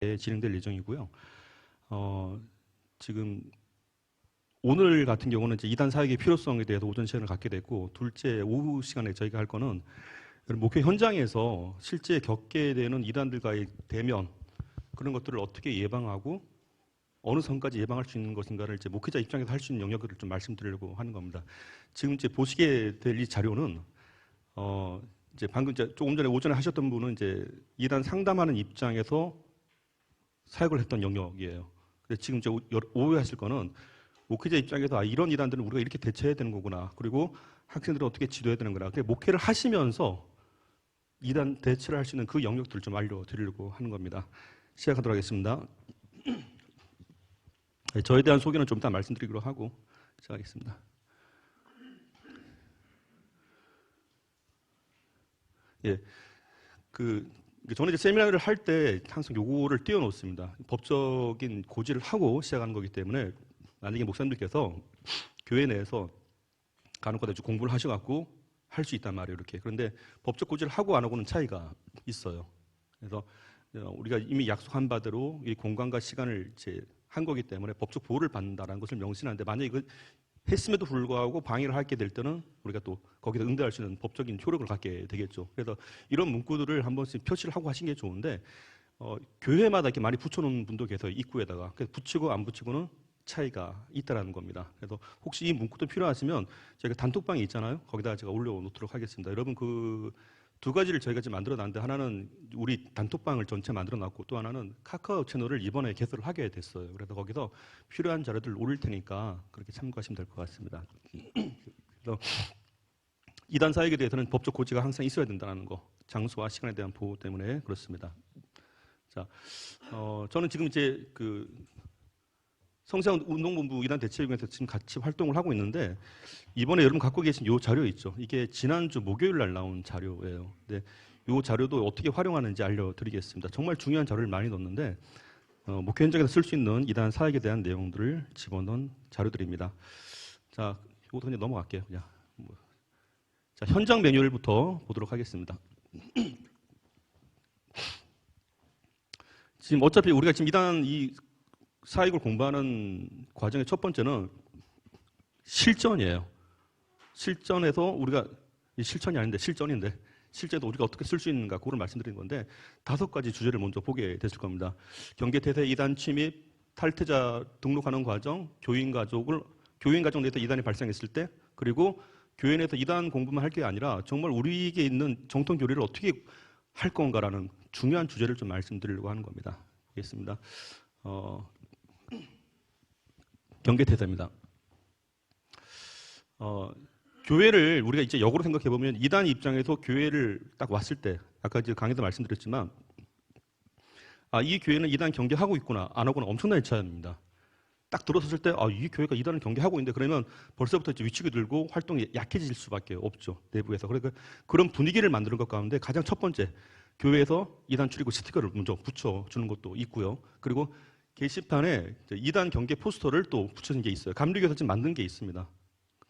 진행될 예정이고요. 지금 오늘 같은 경우는 이제 이단 사역의 필요성에 대해서 오전 시간을 갖게 됐고, 둘째 오후 시간에 저희가 할 거는 목회 현장에서 실제 겪게 되는 이단들과의 대면, 그런 것들을 어떻게 예방하고 어느 선까지 예방할 수 있는 것인가를 이제 목회자 입장에서 할 수 있는 영역을 좀 말씀드리려고 하는 겁니다. 지금 이제 보시게 될 이 자료는 이제 방금 조금 전에 오전에 하셨던 분은 이제 이단 상담하는 입장에서 사역을 했던 영역이에요. 근데 지금 이제 오해하실 거는 목회자 입장에서 이런 이단들은 우리가 이렇게 대처해야 되는 거구나. 그리고 학생들을 어떻게 지도해야 되는 거나. 목회를 하시면서 이단 대처를 할 수 있는 그 영역들을 좀 알려드리려고 하는 겁니다. 시작하도록 하겠습니다. 저에 대한 소개는 좀 이따 말씀드리기로 하고 시작하겠습니다. 예, 저는 이제 세미나를 할 때 항상 요거를 띄워놓습니다. 법적인 고지를 하고 시작하는 거기 때문에 만약에 목사님들께서 교회 내에서 간혹가다 공부를 하셔갖고 할 수 있단 말이에요, 이렇게. 그런데 법적 고지를 하고 안 하고는 차이가 있어요. 그래서 우리가 이미 약속한 바대로 이 공간과 시간을 이제 한 거기 때문에 법적 보호를 받는다는 것을 명시하는데, 만약에 이거 했음에도 불구하고 방해를 하게 될 때는 우리가 또 거기다 응대할 수 있는 법적인 효력을 갖게 되겠죠. 그래서 이런 문구들을 한 번씩 표시를 하고 하신 게 좋은데, 교회마다 이렇게 많이 붙여놓은 분도 계세요, 입구에다가. 그래서 붙이고 안 붙이고는 차이가 있다라는 겁니다. 그래서 혹시 이 문구도 필요하시면 저희가 단톡방이 있잖아요. 거기다가 제가 올려놓도록 하겠습니다. 여러분 그 두 가지를 저희가 지금 만들어놨는데, 하나는 우리 단톡방을 전체 만들어놨고, 또 하나는 카카오 채널을 이번에 개설을 하게 됐어요. 그래서 거기서 필요한 자료들을 올릴 테니까 그렇게 참고하시면 될 것 같습니다. 그래서 이단 사역에 대해서는 법적 고지가 항상 있어야 된다는 거, 장소와 시간에 대한 보호 때문에 그렇습니다. 자, 저는 지금 이제 성세운동본부 이단 대책위원회에서 지금 같이 활동을 하고 있는데, 이번에 여러분 갖고 계신 이 자료 있죠? 이게 지난주 목요일 날 나온 자료예요. 근데 이 자료도 어떻게 활용하는지 알려드리겠습니다. 정말 중요한 자료를 많이 넣었는데, 목회 현장에서 쓸 수 있는 이단 사역에 대한 내용들을 집어넣은 자료들입니다. 자, 이것도 그냥 넘어갈게요. 그냥. 자, 현장 매뉴얼부터 보도록 하겠습니다. 지금 어차피 우리가 지금 이단 사역을 공부하는 과정의 첫 번째는 실전이에요. 실전에서 우리가, 실천이 아닌데 실전인데, 실제도 우리가 어떻게 쓸 수 있는가, 그걸 말씀드리는 건데, 5가지 주제를 먼저 보게 됐을 겁니다. 경계태세 이단 침입, 탈퇴자 등록하는 과정, 교인 가정 내에서 이단이 발생했을 때, 그리고 교회 내에서 이단 공부만 할 게 아니라 정말 우리에게 있는 정통 교리를 어떻게 할 건가라는 중요한 주제를 좀 말씀드리려고 하는 겁니다. 보겠습니다. 경계태세입니다. 교회를 우리가 이제 역으로 생각해 보면, 이단 입장에서 교회를 딱 왔을 때, 아까 이제 강의도 말씀드렸지만, 이 교회는 이단 경계하고 있구나, 안 하고는 엄청나게 차이입니다. 딱 들어섰을 때, 이 교회가 이단을 경계하고 있는데, 그러면 벌써부터 이제 위축이 들고 활동이 약해질 수밖에 없죠, 내부에서. 그러니까 그런 분위기를 만드는 것 가운데 가장 첫 번째, 교회에서 이단 출입구 스티커를 먼저 붙여주는 것도 있고요. 그리고 게시판에 이단 경계 포스터를 또 붙여진 게 있어요. 감리교에서 지금 만든 게 있습니다.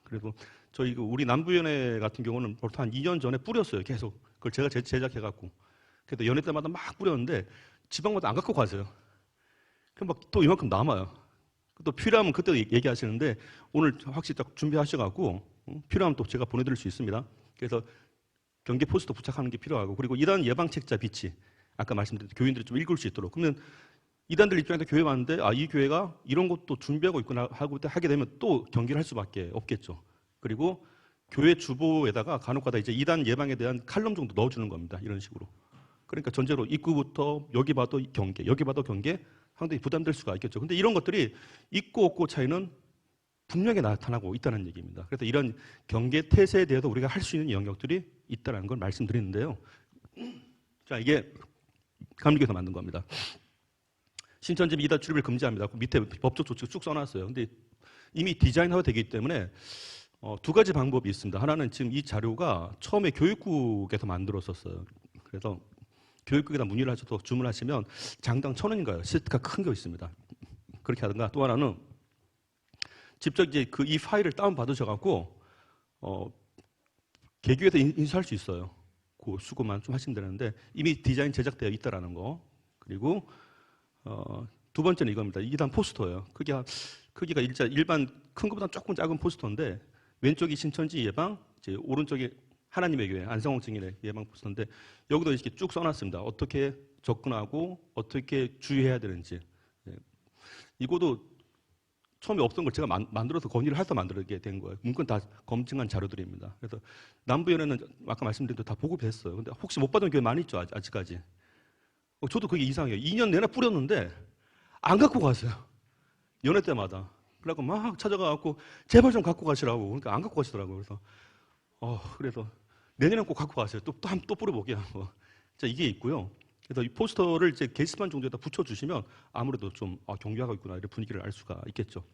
그래서 저희 우리 남부연회 같은 경우는 벌써 한 2년 전에 뿌렸어요. 계속. 그걸 제가 제작해갖고. 그래서 연회 때마다 막 뿌렸는데 지방마다 안 갖고 가세요. 그럼 막 또 이만큼 남아요. 또 필요하면 그때 얘기하시는데, 오늘 확실히 딱 준비하셔갖고 필요하면 또 제가 보내드릴 수 있습니다. 그래서 경계 포스터 부착하는 게 필요하고, 그리고 이단 예방책자 비치, 아까 말씀드린 교인들이 좀 읽을 수 있도록. 그러면 이단들 입장에서 교회 왔는데, 이 교회가 이런 것도 준비하고 있구나 하고 하게 되면 또 경계를 할 수밖에 없겠죠. 그리고 교회 주보에다가 간혹가다 이제 이단 예방에 대한 칼럼 정도 넣어주는 겁니다. 이런 식으로. 그러니까 전제로 입구부터 여기 봐도 경계, 여기 봐도 경계, 상당히 부담될 수가 있겠죠. 근데 이런 것들이 있고 없고 차이는 분명히 나타나고 있다는 얘기입니다. 그래서 이런 경계 태세에 대해서 우리가 할 수 있는 영역들이 있다는 걸 말씀드리는데요. 자, 이게 감리교에서 만든 겁니다. 신천지 이단 출입을 금지합니다. 그 밑에 법적 조치가 쭉 써놨어요. 근데 이미 디자인화가 되기 때문에 2가지 방법이 있습니다. 하나는 지금 이 자료가 처음에 교육국에서 만들었었어요. 그래서 교육국에다 문의를 하셔서 주문하시면 장당 1,000원인가요? 시트가 큰 거 있습니다. 그렇게 하든가, 또 하나는 직접 이제 이 파일을 다운 받으셔갖고 개교에서 인수할 수 있어요. 그 수고만 좀 하시면 되는데, 이미 디자인 제작되어 있다라는 거. 그리고 두 번째는 이겁니다. 이단 포스터예요. 크기가 일반 큰 것보다 조금 작은 포스터인데 왼쪽이 신천지 예방, 이제 오른쪽이 하나님의 교회 안성홍 증인의 예방 포스터인데 여기도 이렇게 쭉 써놨습니다. 어떻게 접근하고 어떻게 주의해야 되는지. 예. 이거도 처음에 없던 걸 제가 만들어서 건의를 해서 만들게 된 거예요. 문건 다 검증한 자료들입니다. 그래서 남부연회는 아까 말씀드린 대로 다 보급했어요. 근데 혹시 못 받은 교회 많이 있죠, 아직까지. 저도 그게 이상해요. 2년 내내 뿌렸는데 안 갖고 가세요. 연회 때마다. 그래갖고 막 찾아가갖고 제발 좀 갖고 가시라고. 그러니까 안 갖고 가시더라고요. 그래서 내년엔 꼭 갖고 가세요. 또 뿌려보게 하고. 자, 이게 있고요. 그래서 이 포스터를 이제 게시판 정도에다 붙여주시면 아무래도 좀 경계하고 있구나 이런 분위기를 알 수가 있겠죠.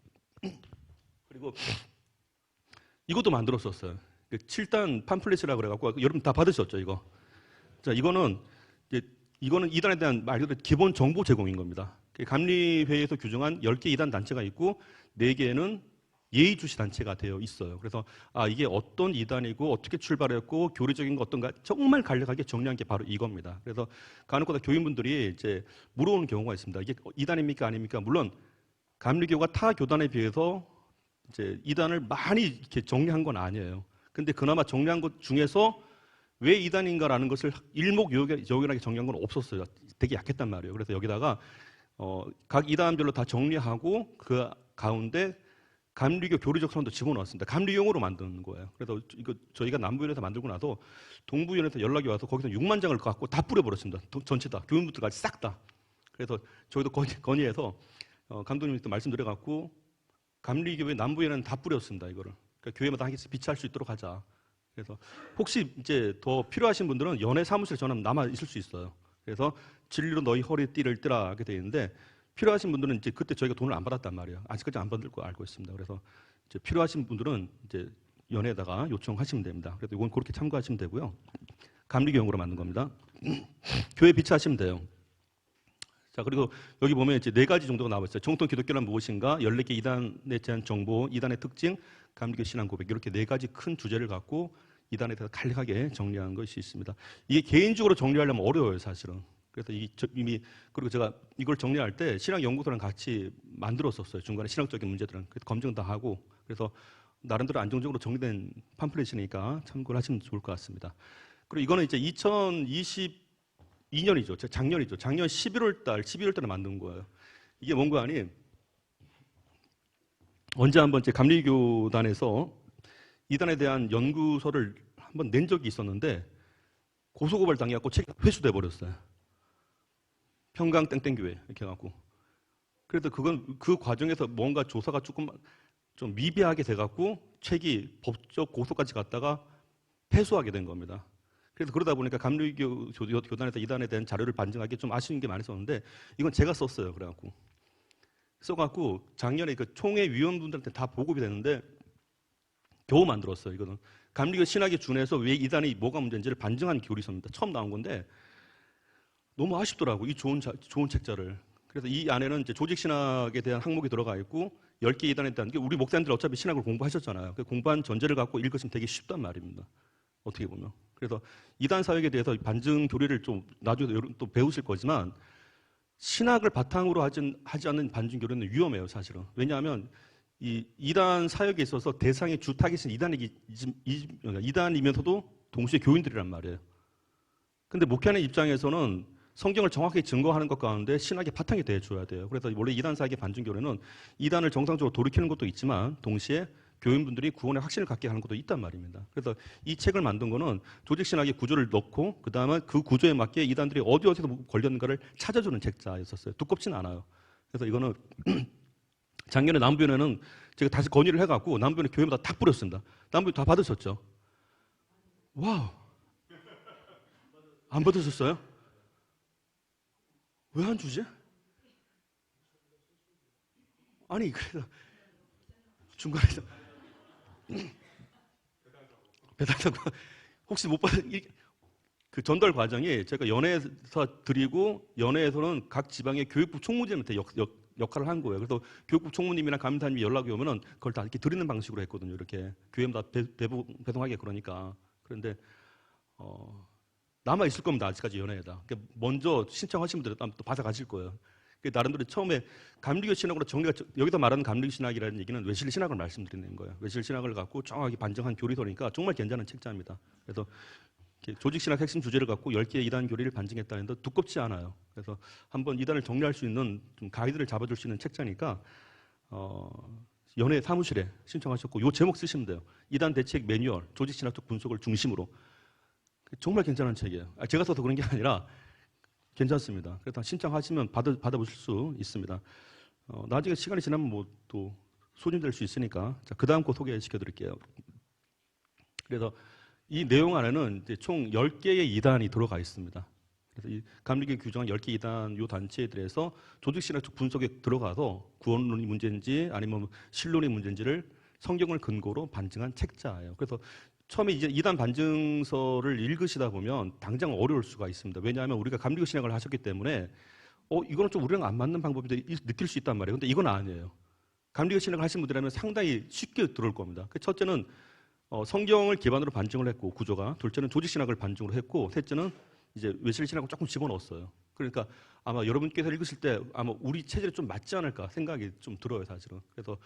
그리고 이것도 만들었었어요. 7단 팜플렛이라고 그래갖고 여러분 다 받으셨죠, 이거. 자, 이거는 2단에 대한 말 그대로 기본 정보 제공인 겁니다. 감리회에서 규정한 10개 2단 단체가 있고 4개는 예의주시 단체가 되어 있어요. 그래서 이게 어떤 2단이고 어떻게 출발했고 교리적인 거 어떤가 정말 간략하게 정리한 게 바로 이겁니다. 그래서 간혹가다 교인분들이 이제 물어오는 경우가 있습니다. 이게 2단입니까 아닙니까? 물론 감리교가 타 교단에 비해서 이제 2단을 많이 이렇게 정리한 건 아니에요. 근데 그나마 정리한 것 중에서 왜 2단인가라는 것을 일목요연하게 정리한 건 없었어요. 되게 약했단 말이에요. 그래서 여기다가 각 2단별로 다 정리하고 그 가운데 감리교 교리적 선언도 집어넣었습니다. 감리용으로 만드는 거예요. 그래서 이거 저희가 남부연에서 만들고 나서 동부연에서 연락이 와서 거기서 6만 장을 갖고 다 뿌려버렸습니다. 전체 다 교인분들까지 싹 다. 그래서 저희도 건의해서 감독님께 말씀드려갖고 감리교회 남부연에는 다 뿌렸습니다. 이거를. 그러니까 교회마다 한 개씩 비치할 수 있도록 하자. 그래서 혹시 이제 더 필요하신 분들은 연회 사무실에 전화하면 남아 있을 수 있어요. 그래서 진리로 너희 허리띠를 띠라 하게 되어 있는데 필요하신 분들은 이제 그때 저희가 돈을 안 받았단 말이에요. 아직까지 안 받을 거 알고 있습니다. 그래서 이제 필요하신 분들은 이제 연회에다가 요청하시면 됩니다. 그래서 이건 그렇게 참고하시면 되고요. 감리교용으로 만든 겁니다. 교회 비치하시면 돼요. 자, 그리고 여기 보면 이제 4가지 정도가 나와 있어요. 정통 기독교란 무엇인가, 14개 2단에 대한 정보, 2단의 특징, 감리교 신앙 고백 이렇게 4가지 큰 주제를 갖고 2단에 대해서 간략하게 정리한 것이 있습니다. 이게 개인적으로 정리하려면 어려워요, 사실은. 그래서 이미 그리고 제가 이걸 정리할 때 신학연구소랑 같이 만들었었어요. 중간에 신학적인 문제들은 검증 다 하고 그래서 나름대로 안정적으로 정리된 팜플렛이니까 참고를 하시면 좋을 것 같습니다. 그리고 이거는 이제 2022년이죠. 작년이죠. 작년 11월 달에 만든 거예요. 이게 뭔가 아니 언제 한번 제 감리교단에서 이단에 대한 연구서를 한번 낸 적이 있었는데 고소고발 당해갖고 책이 회수돼 버렸어요. 평강 땡땡교회 이렇게 해갖고. 그래서 그건 그 과정에서 뭔가 조사가 조금 좀 미비하게 돼갖고 책이 법적 고소까지 갔다가 패소하게 된 겁니다. 그래서 그러다 보니까 감리교 교단에서 이단에 대한 자료를 반증하기 좀 아쉬운 게 많이 썼는데 이건 제가 썼어요. 그래갖고 써갖고 작년에 그 총회 위원분들한테 다 보급이 됐는데 겨우 만들었어요. 이거는 감리교 신학에 준해서 왜 이단이 뭐가 문제인지를 반증한 교리서입니다. 처음 나온 건데 너무 아쉽더라고 이 좋은 책자를. 그래서 이 안에는 이제 조직 신학에 대한 항목이 들어가 있고 10개 이단에 대한 게 우리 목사님들 어차피 신학을 공부하셨잖아요. 그 공부한 전제를 갖고 읽으시면 되게 쉽단 말입니다. 어떻게 보면. 그래서 이단 사역에 대해서 반증 교리를 좀 나중에 또 배우실 거지만 신학을 바탕으로 하지 않는 반증 교리는 위험해요, 사실은. 왜냐하면 이 이단 사역에 있어서 대상의 주 타깃은 이단이면서도 동시에 교인들이란 말이에요. 근데 목회하는 입장에서는 성경을 정확히 증거하는 것 가운데 신학의 바탕이 되어줘야 돼요. 그래서 원래 이단 사역의 반증 교리는 이단을 정상적으로 돌이키는 것도 있지만 동시에 교인분들이 구원의 확신을 갖게 하는 것도 있단 말입니다. 그래서 이 책을 만든 거는 조직신학의 구조를 넣고 그 다음에 그 구조에 맞게 이단들이 어디서 걸렸는가를 찾아주는 책자였었어요. 두껍지는 않아요. 그래서 이거는 작년에 남부연에는 제가 다시 건의를 해갖고 남부연에 교회마다 다 뿌렸습니다. 남부연 다 받으셨죠? 와우. 안 받으셨어요? 왜 안 주지? 아니 그래서 중간에서 배달사고 혹시 못 받은 그 전달 과정이 제가 연회에서 드리고 연회에서는 각 지방의 교육부 총무진한테 역할을 한 거예요. 그래서 교육부 총무님이랑 감사님이 연락이 오면은 그걸 다 이렇게 드리는 방식으로 했거든요. 이렇게 교회마다 배송하게 그러니까. 그런데 남아 있을 겁니다. 아직까지 연회에다. 그러니까 먼저 신청하신 분들은 또 받아가실 거예요. 나름대로 처음에 감리교 신학으로 정리가 여기서 말하는 감리교 신학이라는 얘기는 외실 신학을 말씀드리는 거예요. 외실 신학을 갖고 정확하게 반증한 교리서니까 정말 괜찮은 책자입니다. 그래서 조직 신학 핵심 주제를 갖고 10개의 이단 교리를 반증했다는데 두껍지 않아요. 그래서 한번 이단을 정리할 수 있는 좀 가이드를 잡아줄 수 있는 책자니까 연예 사무실에 신청하셨고 요 제목 쓰시면 돼요. 이단 대책 매뉴얼, 조직 신학적 분석을 중심으로. 정말 괜찮은 책이에요. 제가 써서 그런 게 아니라 괜찮습니다. 그래서 신청하시면 받아보실 수 있습니다. 나중에 시간이 지나면 뭐 또 소진될 수 있으니까 그 다음 거 소개시켜 드릴게요. 그래서 이 내용 안에는 이제 총 10개의 이단이 들어가 있습니다. 그래서 이 감리교 규정한 10개 이단 요 단체들에서 조직신학적 분석에 들어가서 구원론이 문제인지 아니면 신론이 문제인지를 성경을 근거로 반증한 책자예요. 그래서 처음에 이제 이단 반증서를 읽으시다 보면 당장 어려울 수가 있습니다. 왜냐하면 우리가 감리교 신학을 하셨기 때문에 이거는 좀 우리랑 안 맞는 방법인데 느낄 수 있단 말이에요. 근데 이건 아니에요. 감리교 신학을 하신 분들이라면 상당히 쉽게 들어올 겁니다. 첫째는 성경을 기반으로 반증을 했고 구조가, 둘째는 조직 신학을 반증으로 했고, 셋째는 이제 외실 신학을 조금 집어넣었어요. 그러니까 아마 여러분께서 읽으실 때 아마 우리 체질에 좀 맞지 않을까 생각이 좀 들어요, 사실은. 그래서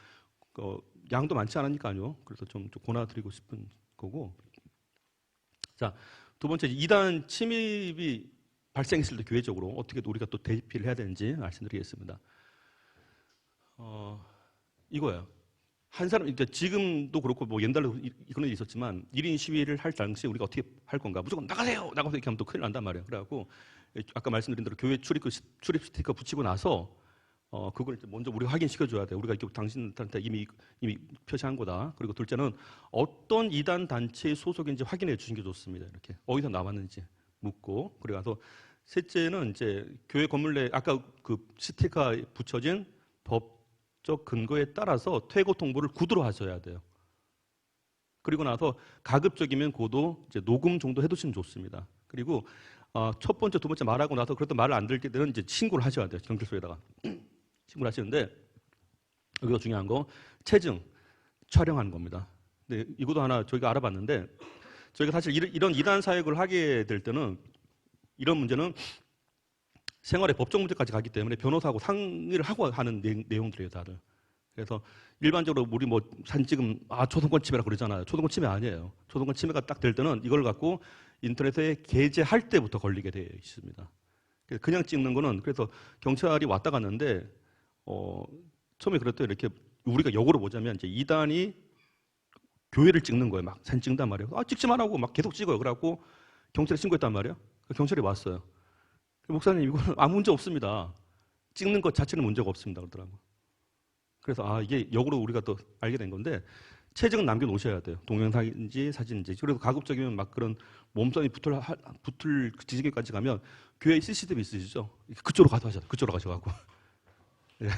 양도 많지 않으니까요. 그래서 좀 권해드리고 싶은 거고. 자, 두 번째 이단 침입이 발생했을 때 교회적으로 어떻게 우리가 또 대피를 해야 되는지 말씀드리겠습니다. 이거예요. 한 사람, 그러니까 지금도 그렇고 뭐 옛날에도 그런 일이 있었지만 1인 시위를 할 당시에 우리가 어떻게 할 건가? 무조건 나가세요! 나가서 이렇게 하면 또 큰일 난단 말이에요. 그래갖고 아까 말씀드린 대로 교회 출입 스티커 붙이고 나서 그걸 먼저 우리가 확인시켜줘야 돼. 우리가 당신한테 이미 표시한 거다. 그리고 둘째는 어떤 이단 단체의 소속인지 확인해 주신 게 좋습니다. 이렇게 어디서 나왔는지 묻고. 그리고 나서 셋째는 이제 교회 건물 내 아까 그 스티커 붙여진 법적 근거에 따라서 퇴거 통보를 구두로 하셔야 돼요. 그리고 나서 가급적이면 고도 이제 녹음 정도 해두시면 좋습니다. 그리고 첫 번째, 두 번째 말하고 나서 그래도 말을 안 들을 때는 이제 신고를 하셔야 돼요. 경찰서에다가. 신고를 하시는데 여기서 중요한 거 체증 촬영하는 겁니다. 근데 이것도 하나 저희가 알아봤는데 저희가 사실 이런 이단 사역을 하게 될 때는 이런 문제는 생활의 법적 문제까지 가기 때문에 변호사하고 상의를 하고 하는 내용들이에요, 다들. 그래서 일반적으로 우리 뭐 사진 찍으면 초동권 침해라고 그러잖아요. 초동권 침해 아니에요. 초동권 침해가 딱 될 때는 이걸 갖고 인터넷에 게재할 때부터 걸리게 되어 있습니다. 그냥 찍는 거는 그래서 경찰이 왔다 갔는데 처음에 그랬더니 이렇게 우리가 역으로 보자면 이제 이단이 교회를 찍는 거예요. 막 사진 찍는단 말이에요. 찍지 말라고 막 계속 찍어요. 그래갖고 경찰에 신고했단 말이에요. 경찰이 왔어요. 목사님 이거는 아무 문제 없습니다. 찍는 것 자체는 문제가 없습니다. 그러더라고요. 그래서 이게 역으로 우리가 또 알게 된 건데 체증은 남겨놓으셔야 돼요. 동영상인지 사진인지. 그래도 가급적이면 막 그런 몸선이 붙을 지지기까지 가면 교회에 CCTV 있으시죠? 그쪽으로 가서 하셔야 돼요. 그쪽으로 가셔갖고. 네.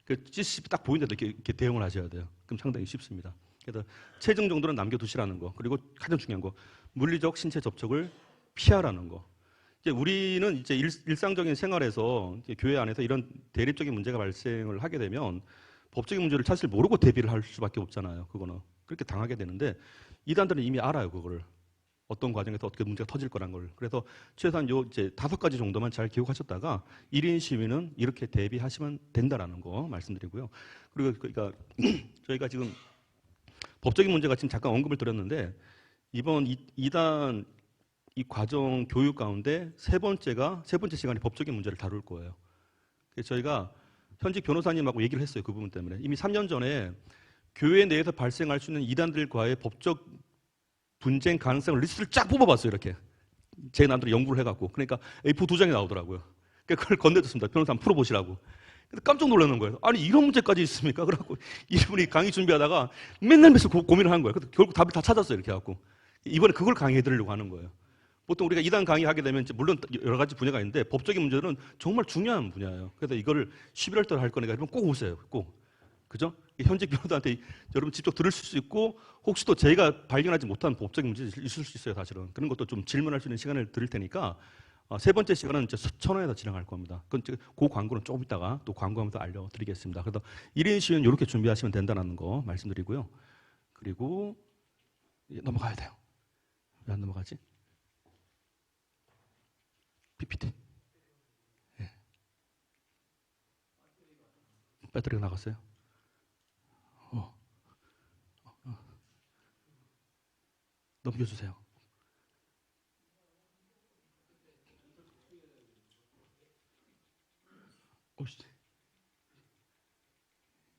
그 CCTV 딱 보이는 데도 이렇게 대응을 하셔야 돼요. 그럼 상당히 쉽습니다. 그래서 체증 정도는 남겨두시라는 거. 그리고 가장 중요한 거 물리적 신체 접촉을 피하라는 거. 이제 우리는 이제 일상적인 생활에서 이제 교회 안에서 이런 대립적인 문제가 발생을 하게 되면 법적인 문제를 사실 모르고 대비를 할 수밖에 없잖아요. 그거는 그렇게 당하게 되는데 이단들은 이미 알아요. 그거를 어떤 과정에서 어떻게 문제가 터질 거란 걸. 그래서 최소한 요 이제 5가지 정도만 잘 기억하셨다가 1인 시위는 이렇게 대비하시면 된다라는 거 말씀드리고요. 그리고 그러니까 저희가 지금 법적인 문제가 지금 잠깐 언급을 드렸는데 이번 이단 이 과정 교육 가운데 세 번째 시간에 법적인 문제를 다룰 거예요. 그래서 저희가 현직 변호사님하고 얘기를 했어요. 그 부분 때문에. 이미 3년 전에 교회 내에서 발생할 수 있는 이단들과의 법적 분쟁 가능성을 리스트를 쫙 뽑아봤어요. 이렇게. 제 나름대로 연구를 해갖고. 그러니까 A4 2장이 나오더라고요. 그러니까 그걸 건네줬습니다. 변호사 한번 풀어보시라고. 근데 깜짝 놀라는 거예요. 아니 이런 문제까지 있습니까? 그래갖고 이분이 강의 준비하다가 맨날 고민을 한 거예요. 그래서 결국 답을 다 찾았어요. 이렇게 해갖고. 이번에 그걸 강의해드리려고 하는 거예요. 보통 우리가 이단 강의하게 되면 물론 여러 가지 분야가 있는데 법적인 문제는 정말 중요한 분야예요. 그래서 이거를 11월 달에 할 거니까 여러분 꼭 오세요. 꼭. 그죠? 현직 변호사한테 여러분 직접 들을 수 있고 혹시 또 제가 발견하지 못한 법적인 문제 있을 수 있어요. 사실은. 그런 것도 좀 질문할 수 있는 시간을 드릴 테니까 세 번째 시간은 이제 천원에다 진행할 겁니다. 그 광고는 조금 있다가 또 광고하면서 알려드리겠습니다. 그래서 1인 시위는 이렇게 준비하시면 된다는 거 말씀드리고요. 그리고 넘어가야 돼요. 왜 안 넘어가지? PPT. 예. 배터리가 나갔어요? 넘겨주세요. 오씨.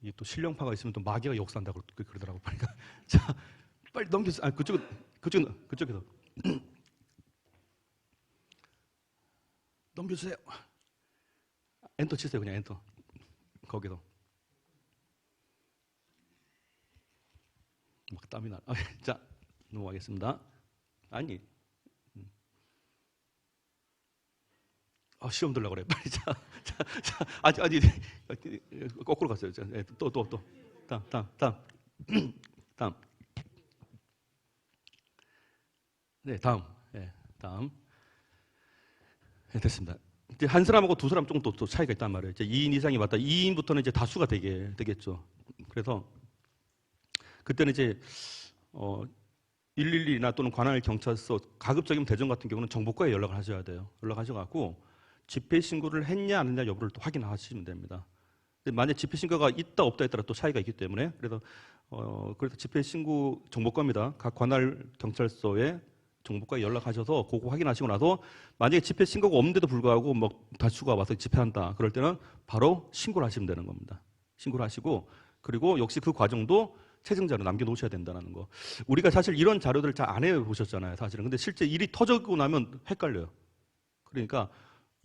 이게 또 신령파가 있으면 또 마귀가 역사한다고 그러더라고. 그러니까 자, 빨리 넘겨주세요. 아, 그쪽에서 넘겨주세요. 엔터 치세요. 그냥 엔터. 거기서 막 땀이 나. 자, 넘어가겠습니다. 아니, 시험 들려고 그래. 빨리 자, 아니, 거꾸로 갔어요. 자, 또, 다음. 네, 다음. 네, 다음. 네, 됐습니다. 이제 한 사람하고 두 사람 정도 또 차이가 있단 말이에요. 이제 2인 이상이 맞다. 2인부터는 이제 다수가 되겠죠. 그래서 그때는 이제 112나 또는 관할 경찰서 가급적이면 대전 같은 경우는 정보과에 연락을 하셔야 돼요. 연락하셔갖고 집회 신고를 했냐 안 했냐 여부를 또 확인하시면 됩니다. 근데 만약 집회 신고가 있다 없다에 따라 또 차이가 있기 때문에 그래서 집회 신고 정보과입니다. 각 관할 경찰서에 정보과에 연락하셔서 그거 확인하시고 나서 만약에 집회 신고가 없는데도 불구하고 뭐 다수가 와서 집회한다 그럴 때는 바로 신고를 하시면 되는 겁니다. 신고를 하시고 그리고 역시 그 과정도 체증자료 남겨놓으셔야 된다는 거. 우리가 사실 이런 자료들을 잘 안 해보셨잖아요, 사실은. 근데 실제 일이 터지고 나면 헷갈려요. 그러니까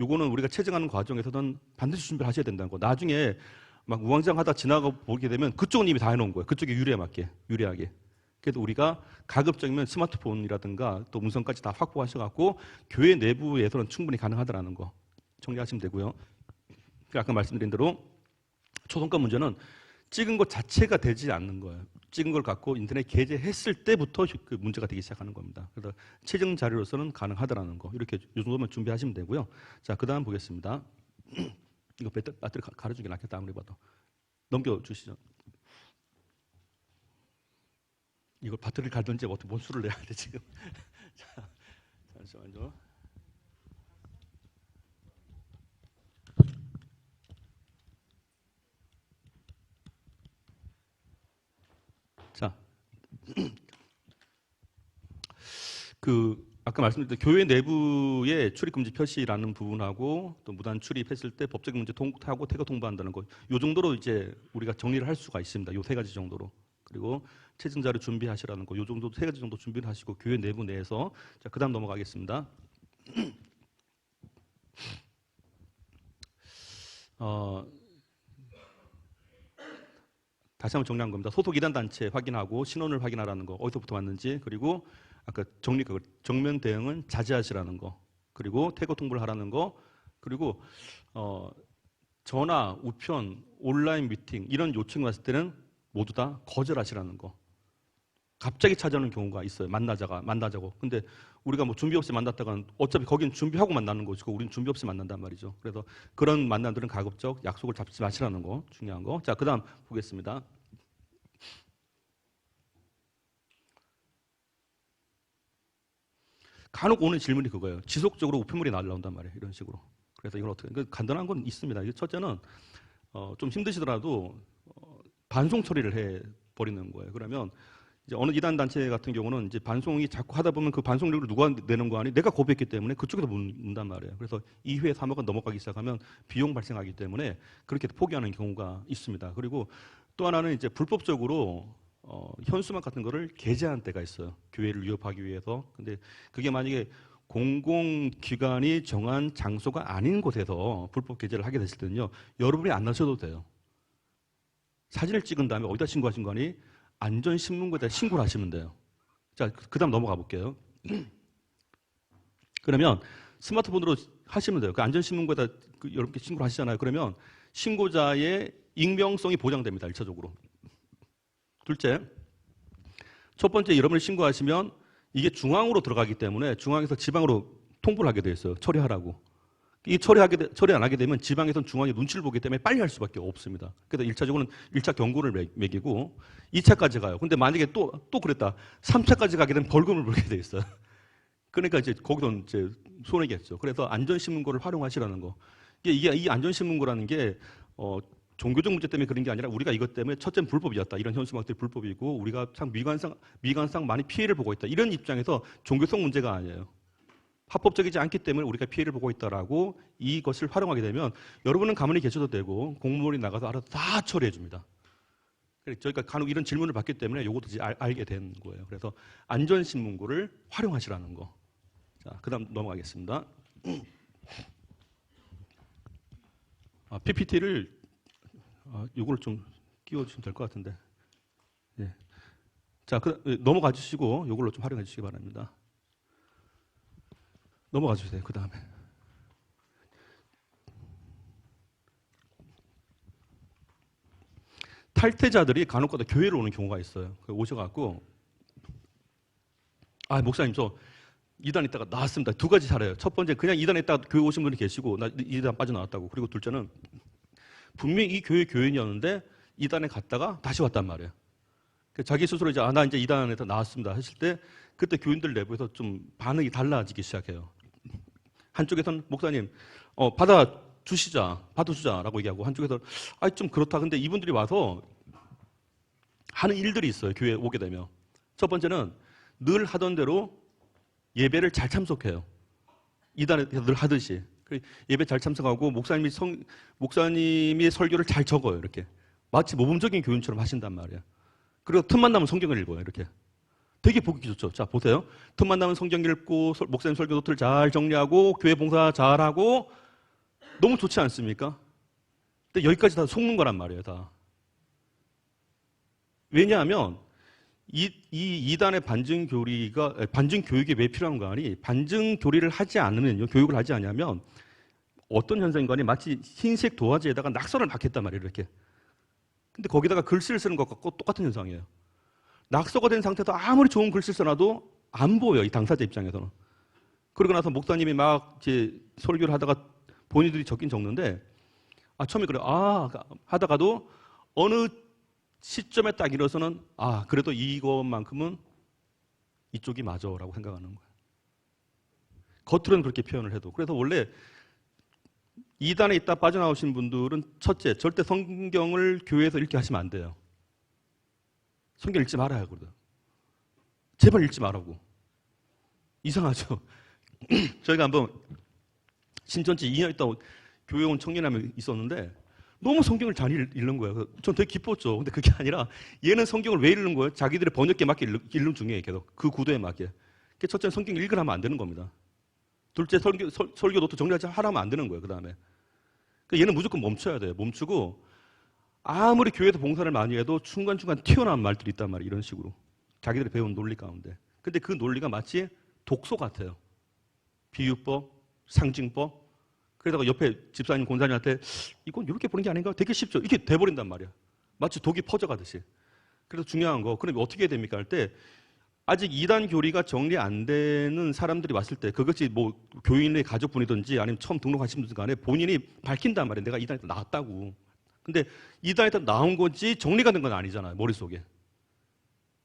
요거는 우리가 체증하는 과정에서는 반드시 준비를 하셔야 된다는 거. 나중에 막 우왕좌왕하다 지나가 보게 되면 그쪽은 이미 다 해놓은 거예요. 그쪽에 유리하게. 그래도 우리가 가급적이면 스마트폰이라든가 또 음성까지 다 확보하셔갖고 교회 내부에서는 충분히 가능하다는 거 정리하시면 되고요. 아까 말씀드린 대로 초성과 문제는 찍은 것 자체가 되지 않는 거예요. 찍은 걸 갖고 인터넷 게재했을 때부터 그 문제가 되기 시작하는 겁니다. 그래서 체증 자료로서는 가능하다라는 거 이렇게 이 정도만 준비하시면 되고요. 자, 그 다음 보겠습니다. 이거 배터리 가려주기 낫겠다 아무리 봐도. 넘겨주시죠. 이걸 배터리를 갈든지 어떻게 뭔 수를 내야 돼 지금. 자, 잠시만요. 자, 아까 말씀드렸던 교회 내부의 출입금지 표시라는 부분하고 또 무단 출입했을 때 법적 문제 하고 퇴거 통보한다는 거, 요 정도로 이제 우리가 정리를 할 수가 있습니다. 요 세 가지 정도로. 그리고 체증 자료 준비하시라는 거, 요 정도 세 가지 정도 준비를 하시고 교회 내부 내에서 자, 그다음 넘어가겠습니다. 다시 한번 정리한 겁니다. 소속 이단 단체 확인하고 신원을 확인하라는 거, 어디서부터 왔는지, 그리고 아까 정면 대응은 자제하시라는 거, 그리고 퇴거 통보를 하라는 거, 그리고 전화, 우편, 온라인 미팅 이런 요청이 왔을 때는 모두 다 거절하시라는 거. 갑자기 찾아오는 경우가 있어요. 만나자고. 근데 우리가 뭐 준비 없이 만났다가 어차피 거긴 준비하고 만나는 것이고 우리는 준비 없이 만난단 말이죠. 그래서 그런 만남들은 가급적 약속을 잡지 마시라는 거 중요한 거. 자, 그다음 보겠습니다. 간혹 오는 질문이 그거예요. 지속적으로 우편물이 날라온단 말이에요. 이런 식으로. 그래서 이걸 어떻게? 간단한 건 있습니다. 첫째는 좀 힘드시더라도 반송 처리를 해 버리는 거예요. 그러면 이제 어느 이단 단체 같은 경우는 이제 반송이 자꾸 하다 보면 그 반송료를 누가 내는 거 아니? 내가 거부했기 때문에 그쪽에서 묻는단 말이에요. 그래서 2회, 3회가 넘어가기 시작하면 비용 발생하기 때문에 그렇게 포기하는 경우가 있습니다. 그리고 또 하나는 이제 불법적으로 현수막 같은 거를 게재한 때가 있어요. 교회를 위협하기 위해서. 근데 그게 만약에 공공기관이 정한 장소가 아닌 곳에서 불법 게재를 하게 됐을 때는요, 여러분이 안 나서도 돼요. 사진을 찍은 다음에 어디다 신고하신 거 아니? 안전신문고에다 신고를 하시면 돼요. 자, 그 다음 넘어가 볼게요. 그러면 스마트폰으로 하시면 돼요. 그 안전신문고에다 여러분께 신고를 하시잖아요. 그러면 신고자의 익명성이 보장됩니다. 1차적으로. 둘째, 첫 번째 여러분이 신고하시면 이게 중앙으로 들어가기 때문에 중앙에서 지방으로 통보를 하게 돼 있어요. 처리하라고. 이 처리 안 하게 되면 지방에서는 중앙이 눈치를 보기 때문에 빨리 할 수밖에 없습니다. 그래서 1차적으로는 1차 경고를 매기고 2차까지 가요. 근데 만약에 또 그랬다. 3차까지 가게 되면 벌금을 물게 돼 있어요. 그러니까 이제 거기서 이제 손해겠죠. 그래서 안전신문고를 활용하시라는 거. 이게 이 안전신문고라는 게 종교적 문제 때문에 그런 게 아니라 우리가 이것 때문에 첫째는 불법이었다. 이런 현수막들이 불법이고 우리가 참 미관상 많이 피해를 보고 있다. 이런 입장에서 종교성 문제가 아니에요. 합법적이지 않기 때문에 우리가 피해를 보고 있다라고 이것을 활용하게 되면 여러분은 가만히 계셔도 되고 공무원이 나가서 알아서 다 처리해 줍니다. 저희가 간혹 이런 질문을 받기 때문에 이것도 알게 된 거예요. 그래서 안전신문고를 활용하시라는 거. 자, 그다음 넘어가겠습니다. PPT를 이걸 좀 끼워주시면 될 것 같은데. 예. 자, 넘어가 주시고 이걸로 좀 활용해 주시기 바랍니다. 넘어가 주세요. 그 다음에. 탈퇴자들이 간혹가다 교회로 오는 경우가 있어요. 오셔갖고, 목사님, 저 이단 있다가 나왔습니다. 두 가지 잘해요. 첫 번째, 그냥 이단에 있다가 교회 오신 분이 계시고, 나 이단 빠져나왔다고. 그리고 둘째는, 분명히 이 교회 교인이었는데, 이단에 갔다가 다시 왔단 말이에요. 자기 스스로 이제, 나 이제 이단에서 나왔습니다. 했을 때, 그때 교인들 내부에서 좀 반응이 달라지기 시작해요. 한쪽에서는 목사님 받아주자라고 얘기하고, 한쪽에서 좀 그렇다. 근데 이분들이 와서 하는 일들이 있어요. 교회에 오게 되면. 첫 번째는 늘 하던 대로 예배를 잘 참석해요. 이단에서 늘 하듯이. 예배 잘 참석하고 목사님이 설교를 잘 적어요. 이렇게 마치 모범적인 교인처럼 하신단 말이에요. 그리고 틈만 나면 성경을 읽어요. 이렇게. 되게 보기 좋죠. 자, 보세요. 틈만 나면 성경 읽고 목사님 설교 노트를 잘 정리하고 교회 봉사 잘하고 너무 좋지 않습니까? 근데 여기까지 다 속는 거란 말이에요. 다. 왜냐하면 이 이단의 반증 교육이 왜 필요한가 하니 반증 교리를 하지 않으면요. 교육을 하지 않으면 어떤 현상인가 하니 마치 흰색 도화지에다가 낙서를 박혔단 말이에요. 이렇게. 근데 거기다가 글씨를 쓰는 것과 똑같은 현상이에요. 낙서가 된 상태에서 아무리 좋은 글씨를 써놔도 안 보여, 이 당사자 입장에서는. 그러고 나서 목사님이 막 이제 설교를 하다가 본인들이 적긴 적는데, 처음에 그래, 하다가도 어느 시점에 딱 일어서는, 그래도 이것만큼은 이쪽이 맞아라고 생각하는 거예요. 겉으로는 그렇게 표현을 해도. 그래서 원래 이단에 있다 빠져나오신 분들은 첫째, 절대 성경을 교회에서 읽게 하시면 안 돼요. 성경 읽지 말아야 하거든. 제발 읽지 말라고. 이상하죠? 저희가 한번 신천지 2년 있다가 교회 온 청년 한 명 있었는데 너무 성경을 잘 읽는 거예요. 전 되게 기뻤죠. 근데 그게 아니라 얘는 성경을 왜 읽는 거예요? 자기들의 번역기에 맞게 읽는 중에 계속 그 구도에 맞게. 첫째는 성경 읽으라면 안 되는 겁니다. 둘째, 설교 노트 정리하지 하라면 안 되는 거예요. 그 다음에. 얘는 무조건 멈춰야 돼요. 멈추고 아무리 교회에서 봉사를 많이 해도 중간중간 튀어나온 말들이 있단 말이에요. 이런 식으로. 자기들이 배운 논리 가운데. 근데 그 논리가 마치 독소 같아요. 비유법, 상징법. 그러다가 옆에 집사님, 권사님한테 이건 이렇게 보는 게 아닌가? 되게 쉽죠. 이렇게 돼버린단 말이야. 마치 독이 퍼져가듯이. 그래서 중요한 거, 그럼 어떻게 해야 됩니까? 할 때 아직 이단 교리가 정리 안 되는 사람들이 왔을 때 그것이 뭐 교인의 가족분이든지 아니면 처음 등록하신 분들 간에 본인이 밝힌단 말이에요. 내가 이단에서 나왔다고. 근데 이단에서 나온 건지 정리가 된 건 아니잖아요. 머릿속에.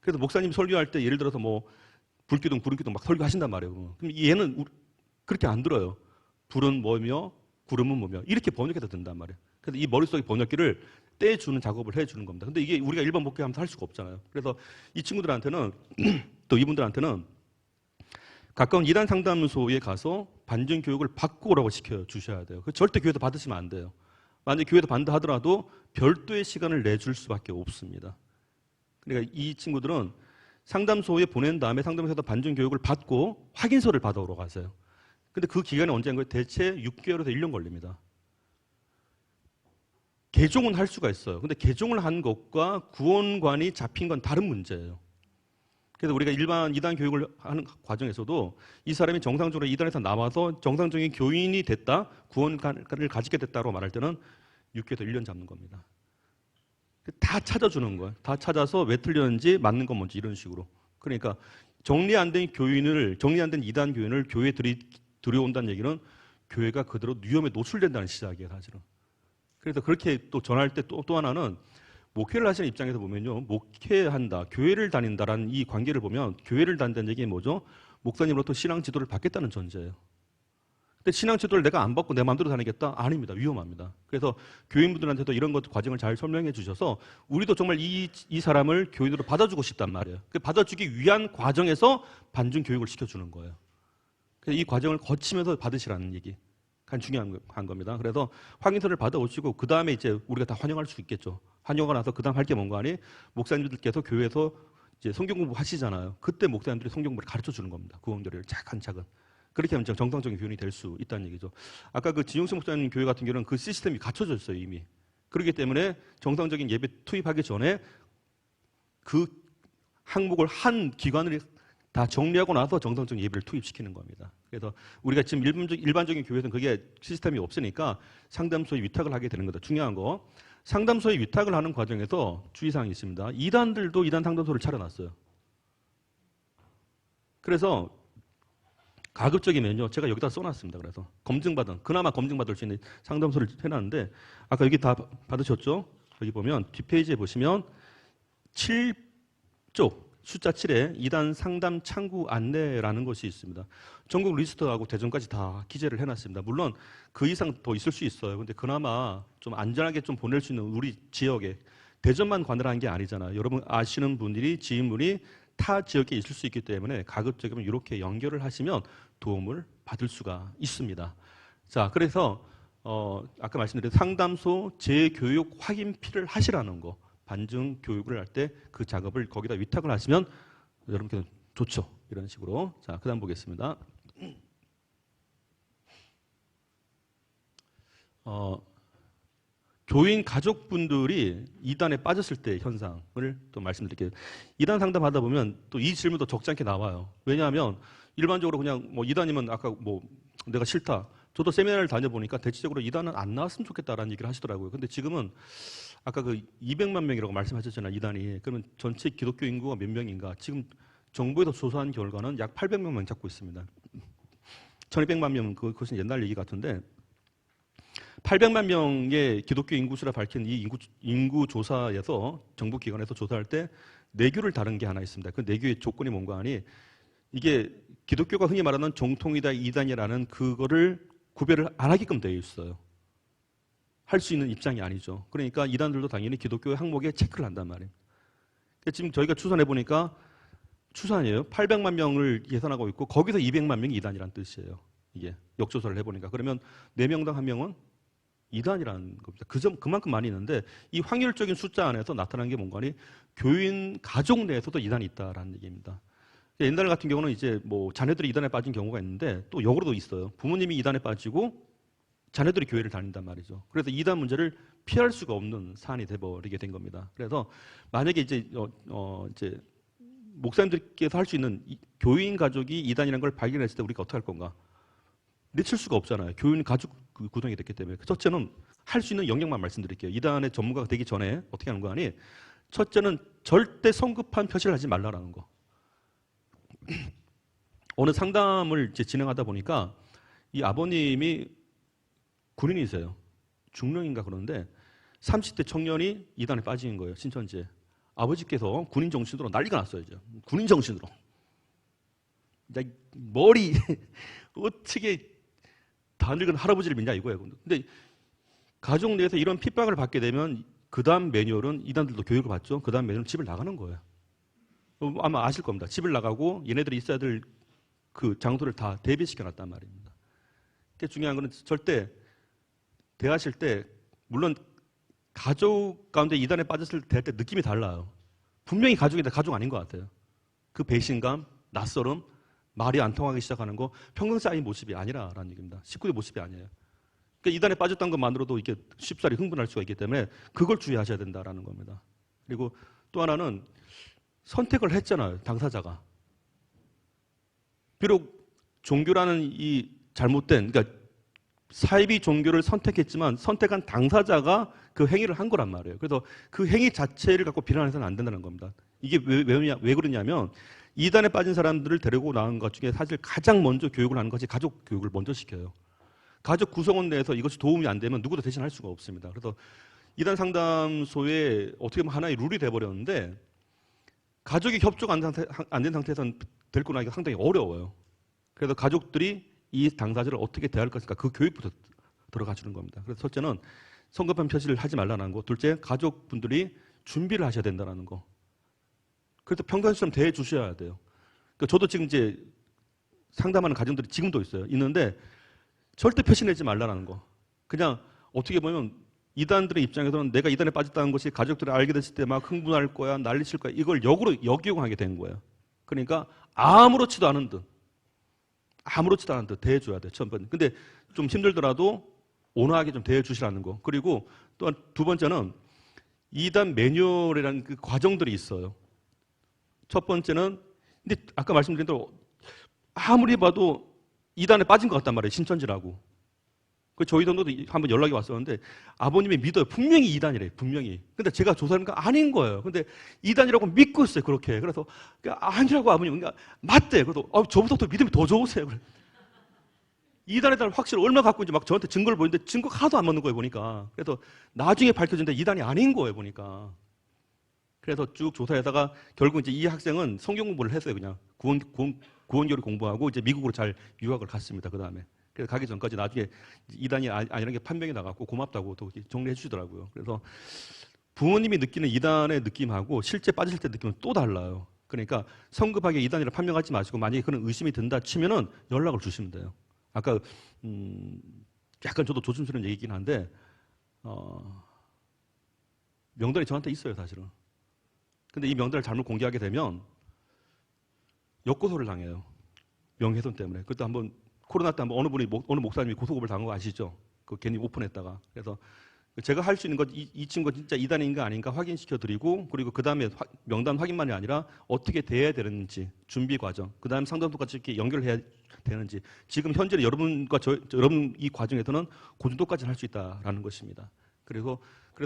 그래서 목사님 설교할 때 예를 들어서 뭐 불기둥, 구름기둥 막 설교하신단 말이에요. 그럼 얘는 그렇게 안 들어요. 불은 뭐며 구름은 뭐며 이렇게 번역해서 든단 말이에요. 그래서 이 머릿속의 번역기를 떼주는 작업을 해주는 겁니다. 근데 이게 우리가 일반 목회하면서 할 수가 없잖아요. 그래서 이 친구들한테는 또 이분들한테는 가까운 이단 상담소에 가서 반증 교육을 받고 오라고 시켜 주셔야 돼요. 절대 교회에서 받으시면 안 돼요. 만약에 교회에서 받는다 하더라도 별도의 시간을 내줄 수밖에 없습니다. 그러니까 이 친구들은 상담소에 보낸 다음에 상담소에서 반증 교육을 받고 확인서를 받아오러 가세요. 근데 그 기간이 언제인가요? 대체 6개월에서 1년 걸립니다. 개종은 할 수가 있어요. 근데 개종을 한 것과 구원관이 잡힌 건 다른 문제예요. 그래서 우리가 일반 이단 교육을 하는 과정에서도 이 사람이 정상적으로 이단에서 나와서 정상적인 교인이 됐다, 구원관을 가지게 됐다고 말할 때는 6개월에서 1년 잡는 겁니다. 다 찾아주는 거예요. 다 찾아서 왜 틀렸는지 맞는 건 뭔지 이런 식으로. 그러니까 정리 안 된 이단 교인을 교회에 들여온다는 얘기는 교회가 그대로 위험에 노출된다는 시작이에요, 사실은. 그래서 그렇게 또 전할 때 또 하나는 목회를 하시는 입장에서 보면요, 목회한다, 교회를 다닌다라는 이 관계를 보면 교회를 다닌다는 얘기는 뭐죠? 목사님으로부터 신앙 지도를 받겠다는 전제예요. 근데 근데 신앙 지도를 내가 안 받고 내 마음대로 다니겠다? 아닙니다. 위험합니다. 그래서 교인분들한테도 이런 것 과정을 잘 설명해 주셔서 우리도 정말 이 사람을 교인으로 받아주고 싶단 말이에요. 받아주기 위한 과정에서 반중 교육을 시켜주는 거예요. 그래서 이 과정을 거치면서 받으시라는 얘기. 간 중요한 겁니다. 그래서 확인서를 받아오시고 그 다음에 이제 우리가 다 환영할 수 있겠죠. 환영하고 나서 그 다음 할 게 뭔가 하니 목사님들께서 교회에서 이제 성경 공부 하시잖아요. 그때 목사님들이 성경 공부를 가르쳐 주는 겁니다. 구원들을 차근차근. 그렇게 하면 정상적인 교인이 될 수 있다는 얘기죠. 아까 그 진용수 목사님 교회 같은 경우는 그 시스템이 갖춰져 있어요, 이미. 그렇기 때문에 정상적인 예배 투입하기 전에 그 항목을 한 기관을 다 정리하고 나서 정상적인 예배를 투입시키는 겁니다. 그래서 우리가 지금 일반적인 교회에서는 그게 시스템이 없으니까 상담소에 위탁을 하게 되는 거다. 중요한 거. 상담소에 위탁을 하는 과정에서 주의사항이 있습니다. 이단들도 이단 상담소를 차려놨어요. 그래서 가급적이면요, 제가 여기다 써놨습니다. 그래서 그나마 검증받을 수 있는 상담소를 해놨는데, 아까 여기 다 받으셨죠? 여기 보면 뒷페이지에 보시면 7쪽 숫자 7에 이단 상담 창구 안내라는 것이 있습니다. 전국 리스트하고 대전까지 다 기재를 해놨습니다. 물론 그 이상 더 있을 수 있어요. 근데 그나마 좀 안전하게 좀 보낼 수 있는 우리 지역에 대전만 관할하는 게 아니잖아요. 여러분 아시는 분들이 지인분이 타 지역에 있을 수 있기 때문에 가급적이면 이렇게 연결을 하시면 도움을 받을 수가 있습니다. 자, 그래서 아까 말씀드린 상담소 재교육 확인필을 하시라는 거, 반증 교육을 할 때 그 작업을 거기다 위탁을 하시면 여러분께서 좋죠. 이런 식으로. 자, 그다음 보겠습니다. 교인 가족분들이 이단에 빠졌을 때 현상을 또 말씀드릴게요. 이단 상담하다 보면 또 이 질문도 적지 않게 나와요. 왜냐하면 일반적으로 그냥 뭐 이단이면 아까 뭐 내가 싫다. 저도 세미나를 다녀보니까 대체적으로 이단은 안 나왔으면 좋겠다라는 얘기를 하시더라고요. 근데 지금은 아까 그 200만 명이라고 말씀하셨잖아요. 이단이. 그러면 전체 기독교 인구가 몇 명인가? 지금 정부에서 조사한 결과는 약 800명 잡고 있습니다. 1200만 명, 그것은 옛날 얘기 같은데 800만 명의 기독교 인구수라 밝힌 이 인구 조사에서 정부 기관에서 조사할 때 내교를 다룬 게 하나 있습니다. 그 내교의 조건이 뭔가 하니 이게 기독교가 흔히 말하는 정통이다 이단이라는 그거를 구별을 안 하게끔 되어 있어요. 할 수 있는 입장이 아니죠. 그러니까 이단들도 당연히 기독교의 항목에 체크를 한단 말이에요. 그러니까 지금 저희가 추산해 보니까 추산이에요. 800만 명을 예상하고 있고 거기서 200만 명이 이단이라는 뜻이에요. 이게 역조사를 해보니까 그러면 4명당 1명은 이단이라는 겁니다. 그만큼 많이 있는데 이 확률적인 숫자 안에서 나타난 게 뭔가니 교인 가족 내에서도 이단이 있다라는 얘기입니다. 옛날 같은 경우는 이제 뭐 자녀들이 이단에 빠진 경우가 있는데 또 역으로도 있어요. 부모님이 이단에 빠지고 자녀들이 교회를 다닌단 말이죠. 그래서 이단 문제를 피할 수가 없는 사안이 돼버리게 된 겁니다. 그래서 만약에 이제 목사님들께서 할 수 있는 교인 가족이 이단이라는 걸 발견했을 때 우리가 어떻게 할 건가? 내칠 수가 없잖아요. 교인 가족 구성이 됐기 때문에. 첫째는 할 수 있는 영역만 말씀드릴게요. 이단의 전문가가 되기 전에 어떻게 하는 거 아니? 첫째는 절대 성급한 표시를 하지 말라라는 거. 어느 상담을 이제 진행하다 보니까 이 아버님이 군인이세요. 중령인가 그러는데 30대 청년이 이단에 빠진 거예요. 신천지에. 아버지께서 군인 정신으로 난리가 났어요. 이제. 군인 정신으로. 머리 어떻게 다 늙은 할아버지를 믿냐 이거예요. 근데 가족 내에서 이런 핍박을 받게 되면 그 다음 매뉴얼은 이단들도 교육을 받죠. 그 다음 매뉴얼은 집을 나가는 거예요. 아마 아실 겁니다. 집을 나가고 얘네들이 있어야 될 그 장소를 다 대비시켜 놨단 말입니다. 중요한 거는 절대 대하실 때 물론 가족 가운데 이단에 빠졌을 때 느낌이 달라요. 분명히 가족인데 가족 아닌 것 같아요. 그 배신감, 낯설음, 말이 안 통하기 시작하는 거 평생 쌓인 모습이 아니라라는 얘기입니다. 식구의 모습이 아니에요. 그러니까 이단에 빠졌다는 것만으로도 이게 쉽사리 흥분할 수가 있기 때문에 그걸 주의하셔야 된다라는 겁니다. 그리고 또 하나는 선택을 했잖아요. 당사자가. 비록 종교라는 이 잘못된 그러니까 사이비 종교를 선택했지만 선택한 당사자가 그 행위를 한 거란 말이에요. 그래서 그 행위 자체를 갖고 비난해서는 안 된다는 겁니다. 이게 왜 그러냐면 이단에 빠진 사람들을 데리고 나온 것 중에 사실 가장 먼저 교육을 하는 것이 가족 교육을 먼저 시켜요. 가족 구성원 내에서 이것이 도움이 안 되면 누구도 대신할 수가 없습니다. 그래서 이단 상담소에 어떻게 보면 하나의 룰이 돼버렸는데 가족이 협조가 안 된 상태에서는 데리고 나기가 상당히 어려워요. 그래서 가족들이 이 당사자를 어떻게 대할 것인가 그 교육부터 들어가 주는 겁니다. 그래서 첫째는 성급한 표시를 하지 말라는 거. 둘째, 가족분들이 준비를 하셔야 된다는 거. 그래서 평상시처럼 대해 주셔야 돼요. 그러니까 저도 지금 이제 상담하는 가정들이 지금도 있는데 절대 표시 내지 말라는 거. 그냥 어떻게 보면 이단들의 입장에서는 내가 이단에 빠졌다는 것이 가족들이 알게 됐을 때 막 흥분할 거야, 난리칠 거야. 이걸 역으로 역이용하게 된 거예요. 그러니까 아무렇지도 않은 듯 대해줘야 돼요. 첫 번째. 근데 좀 힘들더라도 온화하게 좀 대해주시라는 거. 그리고 또한 두 번째는 이단 매뉴얼이라는 그 과정들이 있어요. 첫 번째는 근데 아까 말씀드린 대로 아무리 봐도 이단에 빠진 것 같단 말이에요. 신천지라고. 그 저희 동료도 한번 연락이 왔었는데 아버님이 믿어요. 분명히 이단이래. 분명히. 근데 제가 조사하니까 아닌 거예요. 근데 이단이라고 믿고 있어요. 그렇게. 그래서 아니라고 아버님. 그러니까 맞대. 그래서 저보다 더 믿음이 더 좋으세요. 그래. 이단에 대한 확신을 얼마나 갖고 있는지 막 저한테 증거를 보이는데 증거가 하나도 안 맞는 거예요. 보니까. 그래서 나중에 밝혀진데 이단이 아닌 거예요. 보니까. 그래서 쭉 조사하다가 결국 이제 이 학생은 성경 공부를 했어요. 그냥 구원교를 공부하고 이제 미국으로 잘 유학을 갔습니다. 그 다음에. 그래서 가기 전까지 나중에 이단이 아니라는 게 판명이 나갔고 고맙다고 또 정리해 주시더라고요. 그래서 부모님이 느끼는 이단의 느낌하고 실제 빠질 때 느낌은 또 달라요. 그러니까 성급하게 이단이라 판명하지 마시고 만약에 그런 의심이 든다 치면은 연락을 주시면 돼요. 아까 약간 저도 조심스러운 얘기긴 한데 명단이 저한테 있어요, 사실은. 근데 이 명단을 잘못 공개하게 되면 역고소를 당해요. 명예훼손 때문에. 그때 한번 코로나 때 한번 어느 목사님이 고소고발 당한 거 아시죠? 그 괜히 오픈했다가. 그래서 제가 할 수 있는 것, 이 친구가 진짜 이단인가 아닌가 확인시켜 드리고, 그리고 그 다음에 명단 확인만이 아니라 어떻게 대해야 되는지, 준비 과정, 그 다음에 상담소까지 이렇게 연결해야 되는지, 지금 현재 여러분과 여러분 이 과정에서는 그 정도까지는 할 수 있다라는 것입니다. 그래서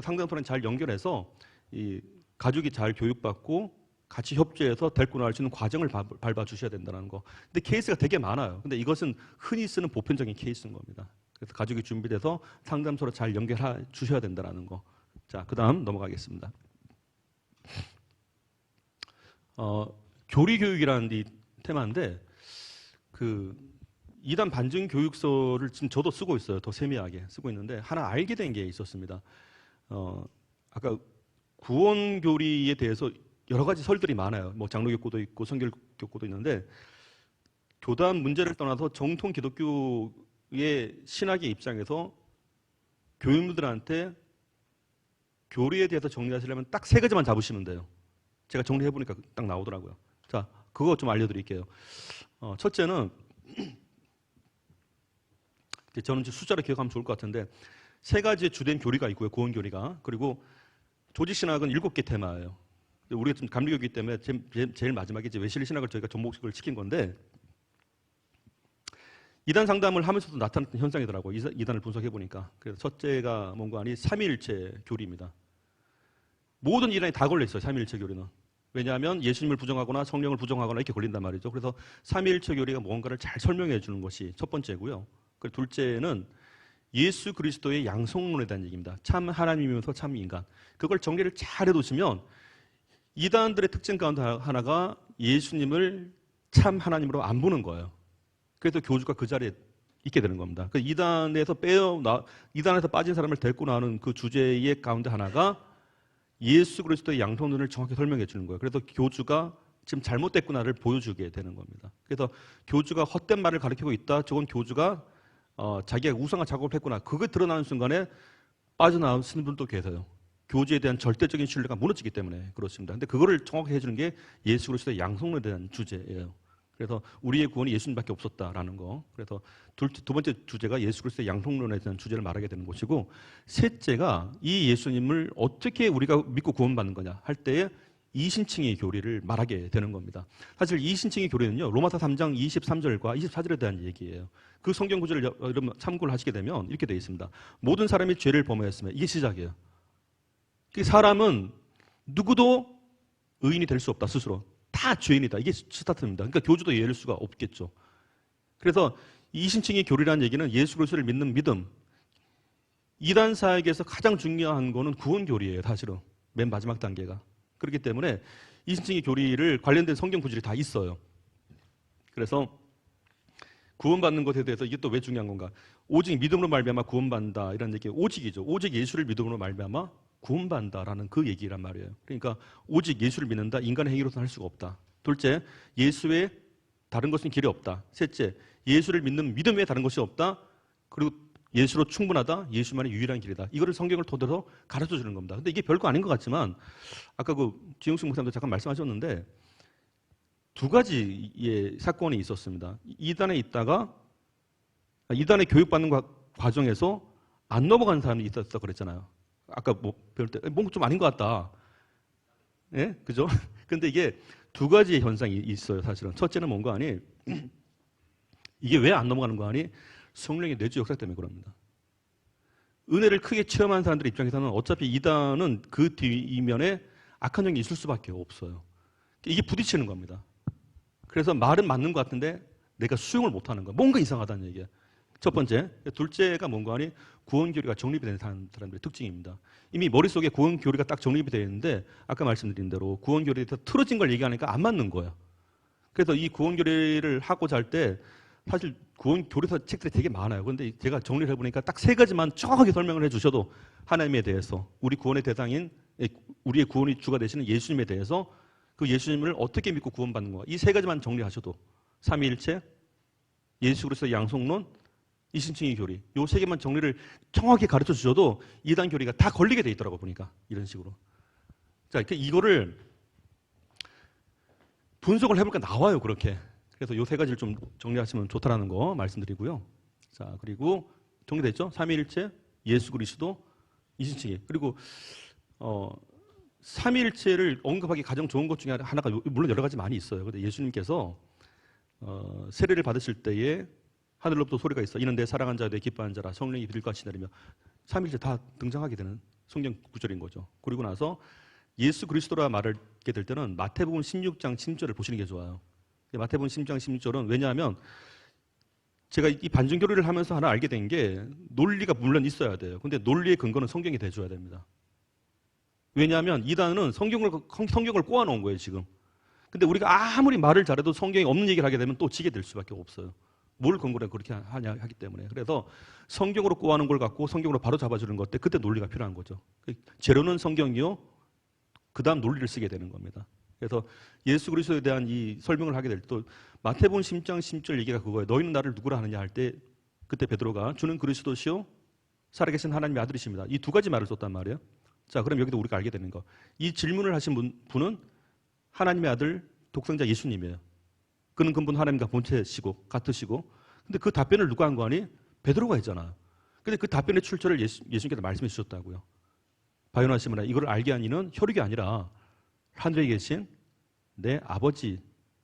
상담소랑 잘 연결해서 이 가족이 잘 교육받고 같이 협조해서 데리고 나갈 수 있는 과정을 밟아주셔야 된다는 거. 근데 케이스가 되게 많아요. 근데 이것은 흔히 쓰는 보편적인 케이스인 겁니다. 그래서 가족이 준비돼서 상담소로 잘 연결해 주셔야 된다는 거. 자, 그 다음 넘어가겠습니다. 교리교육이라는 이 테마인데, 그 이단 반증 교육서를 지금 저도 쓰고 있어요. 더 세밀하게 쓰고 있는데 하나 알게 된 게 있었습니다. 아까 구원교리에 대해서 여러 가지 설들이 많아요. 뭐 장로교구도 있고 성결교구도 있는데 교단 문제를 떠나서 정통 기독교의 신학의 입장에서 교인들한테 교리에 대해서 정리하시려면 딱 세 가지만 잡으시면 돼요. 제가 정리해보니까 딱 나오더라고요. 자, 그거 좀 알려드릴게요. 첫째는 저는 이제 숫자로 기억하면 좋을 것 같은데 세 가지의 주된 교리가 있고요. 구원교리가. 그리고 조직신학은 7개 테마예요. 우리가 좀 감리교이기 때문에 제일 마지막에 이제 외실 신학을 저희가 접목식을 시킨 건데 이단 상담을 하면서도 나타났던 현상이더라고요. 이단을 분석해 보니까. 그래서 첫째가 뭔가 아니 삼위일체 교리입니다. 모든 이단이 다 걸려 있어요. 삼위일체 교리는. 왜냐하면 예수님을 부정하거나 성령을 부정하거나 이렇게 걸린단 말이죠. 그래서 삼위일체 교리가 뭔가를 잘 설명해 주는 것이 첫 번째고요. 그리고 둘째는 예수 그리스도의 양성론에 대한 얘기입니다. 참 하나님이면서 참 인간. 그걸 정리를 잘 해두시면 이단들의 특징 가운데 하나가 예수님을 참 하나님으로 안 보는 거예요. 그래서 교주가 그 자리에 있게 되는 겁니다. 이단에서 이단에서 빠진 사람을 데리고 나오는 그 주제의 가운데 하나가 예수 그리스도의 양성론을 정확히 설명해 주는 거예요. 그래서 교주가 지금 잘못됐구나를 보여주게 되는 겁니다. 그래서 교주가 헛된 말을 가르치고 있다. 저건 교주가 자기가 우상화 작업을 했구나. 그게 드러나는 순간에 빠져나오시는 분도 계세요. 교주에 대한 절대적인 신뢰가 무너지기 때문에 그렇습니다. 근데 그거를 정확히 해주는 게 예수 그리스도의 양성론에 대한 주제예요. 그래서 우리의 구원이 예수님밖에 없었다라는 거. 그래서 두 번째 주제가 예수 그리스도의 양성론에 대한 주제를 말하게 되는 것이고, 셋째가 이 예수님을 어떻게 우리가 믿고 구원받는 거냐 할 때에 이신칭의 교리를 말하게 되는 겁니다. 사실 이신칭의 교리는요, 로마서 3장 23절과 24절에 대한 얘기예요. 그 성경 구절을 여러분 참고를 하시게 되면 이렇게 되어 있습니다. 모든 사람이 죄를 범하였으며, 이게 시작이에요. 사람은 누구도 의인이 될 수 없다, 스스로. 다 죄인이다. 이게 스타트입니다. 그러니까 교주도 예를 수가 없겠죠. 그래서 이신칭의 교리라는 얘기는 예수 그리스도를 믿는 믿음. 이단 사역에서 가장 중요한 거는 구원교리예요, 사실은. 맨 마지막 단계가. 그렇기 때문에 이신칭의 교리를 관련된 성경 구절이 다 있어요. 그래서 구원받는 것에 대해서 이게 또 왜 중요한 건가? 오직 믿음으로 말미암아 구원받는다 이런 얘기. 오직이죠. 오직 예수를 믿음으로 말미암아 구원받는다라는 그 얘기란 말이에요. 그러니까 오직 예수를 믿는다. 인간의 행위로서는 할 수가 없다. 둘째, 예수 외에 다른 것은 길이 없다. 셋째, 예수를 믿는 믿음 외에 다른 것이 없다. 그리고 예수로 충분하다. 예수만이 유일한 길이다. 이거를 성경을 토대로 가르쳐 주는 겁니다. 근데 이게 별거 아닌 것 같지만 아까 그 지용식 목사님도 잠깐 말씀하셨는데 두 가지의 사건이 있었습니다. 이단에 있다가 이단에 교육받는 과정에서 안 넘어가는 사람이 있었다 그랬잖아요. 아까 뭐 배울 때 뭔가 좀 아닌 것 같다. 예? 그죠? 근데 이게 두 가지의 현상이 있어요, 사실은. 첫째는 뭔가 하니 이게 왜 안 넘어가는 거 아니? 성령의 내주 역사 때문에 그럽니다. 은혜를 크게 체험한 사람들 입장에서는 어차피 이단은 그 뒷면에 악한 영이 있을 수밖에 없어요. 이게 부딪히는 겁니다. 그래서 말은 맞는 것 같은데 내가 수용을 못하는 거야. 뭔가 이상하다는 얘기야. 첫 번째. 둘째가 뭔가 하니 구원교리가 정립이 된 사람들의 특징입니다. 이미 머릿속에 구원교리가 딱 정립이 되어 있는데 아까 말씀드린 대로 구원교리에 틀어진 걸 얘기하니까 안 맞는 거야. 그래서 이 구원교리를 하고자 할 때 사실 구원교리서 책들이 되게 많아요. 그런데 제가 정리를 해보니까 딱 세 가지만 정확하게 설명을 해주셔도 하나님에 대해서 우리 구원의 대상인 우리의 구원의 주가 되시는 예수님에 대해서 그 예수님을 어떻게 믿고 구원받는 건가 이 세 가지만 정리하셔도 삼위일체, 예수 그리스도의 양성론, 이신칭의 교리 요 세 개만 정리를 정확히 가르쳐 주셔도 이단 교리가 다 걸리게 돼 있더라고 보니까 이런 식으로. 자, 이거를 분석을 해볼까 나와요 그렇게. 그래서 요 세 가지를 좀 정리하시면 좋다라는 거 말씀드리고요. 자, 그리고 정리됐죠? 삼위일체, 예수 그리스도, 이신칭의 그리고 삼위일체를 언급하기 가장 좋은 것 중에 하나가 물론 여러 가지 많이 있어요. 근데 예수님께서 세례를 받으실 때에 하늘로부터 소리가 있어. 이는 내 사랑한 자여 내 기뻐하는 자라. 성령이 비둘같이 내리며 삼위일체 다 등장하게 되는 성경 구절인 거죠. 그리고 나서 예수 그리스도라 말하게 될 때는 마태복음 16장 16절을 보시는 게 좋아요. 마태복음 16장 16절은 왜냐하면 제가 이 반증교리를 하면서 하나 알게 된 게 논리가 물론 있어야 돼요. 근데 논리의 근거는 성경이 돼줘야 됩니다. 왜냐하면 이단은 성경을 꼬아놓은 거예요, 지금. 근데 우리가 아무리 말을 잘해도 성경에 없는 얘기를 하게 되면 또 지게 될 수밖에 없어요. 뭘 근거로 그렇게 하냐 하기 때문에. 그래서 성경으로 꼬아놓은 걸 갖고 성경으로 바로 잡아주는 것 때 그때 논리가 필요한 거죠. 재료는 성경이요. 그 다음 논리를 쓰게 되는 겁니다. 그래서 예수 그리스도에 대한 이 설명을 하게 될 때 마태복음 10장 10절 얘기가 그거예요. 너희는 나를 누구라 하느냐 할 때 그때 베드로가 주는 그리스도시요 살아계신 하나님의 아들이십니다. 이 두 가지 말을 썼단 말이에요. 자, 그럼 여기도 우리가 알게 되는 거. 이 질문을 하신 분은 하나님의 아들 독생자 예수님이에요. 그는 근본 하나님과 본체시고 같으시고. 근데 그 답변을 누가 한 거 아니? 베드로가 했잖아요. 근데 그 답변의 출처를 예수님께서 말씀해 주셨다고요. 바요나 시므나 이걸 알게 한 이는 혈육이 아니라 하늘에 계신 내 아버지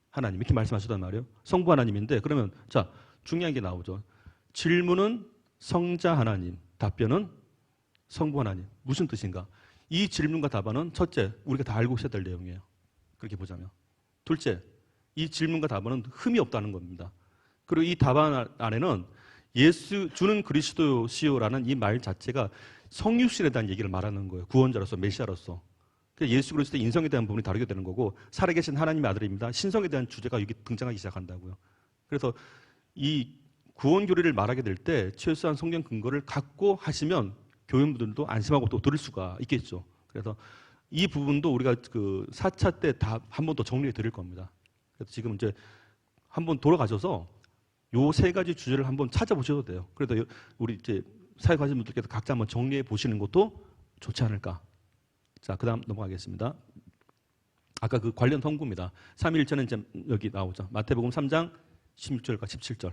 하나님 이렇게 말씀하셨단 말이에요. 성부 하나님인데 그러면 자 중요한 게 나오죠. 질문은 성자 하나님, 답변은 성부 하나님. 무슨 뜻인가? 이 질문과 답안은 첫째, 우리가 다 알고 있어야 될 내용이에요. 그렇게 보자면. 둘째, 이 질문과 답안은 흠이 없다는 겁니다. 그리고 이 답안 안에는 예수 주는 그리스도시요라는 이 말 자체가 성육신에 대한 얘기를 말하는 거예요. 구원자로서, 메시아로서. 예수 그리스도의 인성에 대한 부분이 다르게 되는 거고 살아계신 하나님의 아들입니다. 신성에 대한 주제가 여기 등장하기 시작한다고요. 그래서 이 구원 교리를 말하게 될 때 최소한 성경 근거를 갖고 하시면 교인분들도 안심하고 또 들을 수가 있겠죠. 그래서 이 부분도 우리가 그 4차 때 다 한 번 더 정리해 드릴 겁니다. 그래서 지금 이제 한번 돌아가셔서 요 세 가지 주제를 한번 찾아보셔도 돼요. 그래도 우리 이제 사역하시는 분들께서 각자 한번 정리해 보시는 것도 좋지 않을까. 자, 그 다음 넘어가겠습니다. 아까 그 관련 성구입니다. 삼위일체는 이제 여기 나오죠. 마태복음 3장 16절과 17절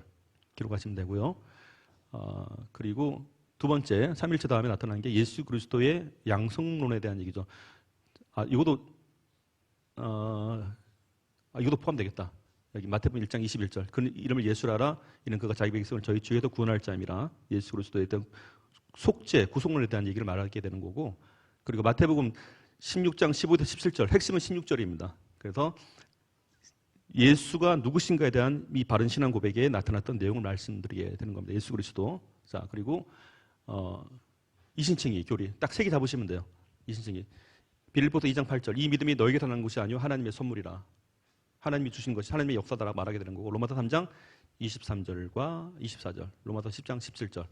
기록하시면 되고요. 그리고 두 번째, 삼위일체 다음에 나타나는 게 예수 그리스도의 양성론에 대한 얘기죠. 이것도 포함되겠다. 여기 마태복음 1장 21절. 그 이름을 예수라 하라. 이는 그가 자기 백성을 저희 주에서 구원할 자임이라. 예수 그리스도에 대한 속죄, 구속론에 대한 얘기를 말하게 되는 거고. 그리고 마태복음 16장 15절 17절. 핵심은 16절입니다. 그래서 예수가 누구신가에 대한 이 바른 신앙 고백에 나타났던 내용을 말씀드리게 되는 겁니다. 예수 그리스도. 자, 그리고 이신칭의 교리. 딱 세 개 잡으시면 돼요. 이신칭의. 빌립보서 2장 8절. 이 믿음이 너에게서 난 것이 아니요 하나님의 선물이라. 하나님이 주신 것이 하나님의 역사다라고 말하게 되는 거고. 로마서 3장 23절과 24절, 로마서 10장 17절.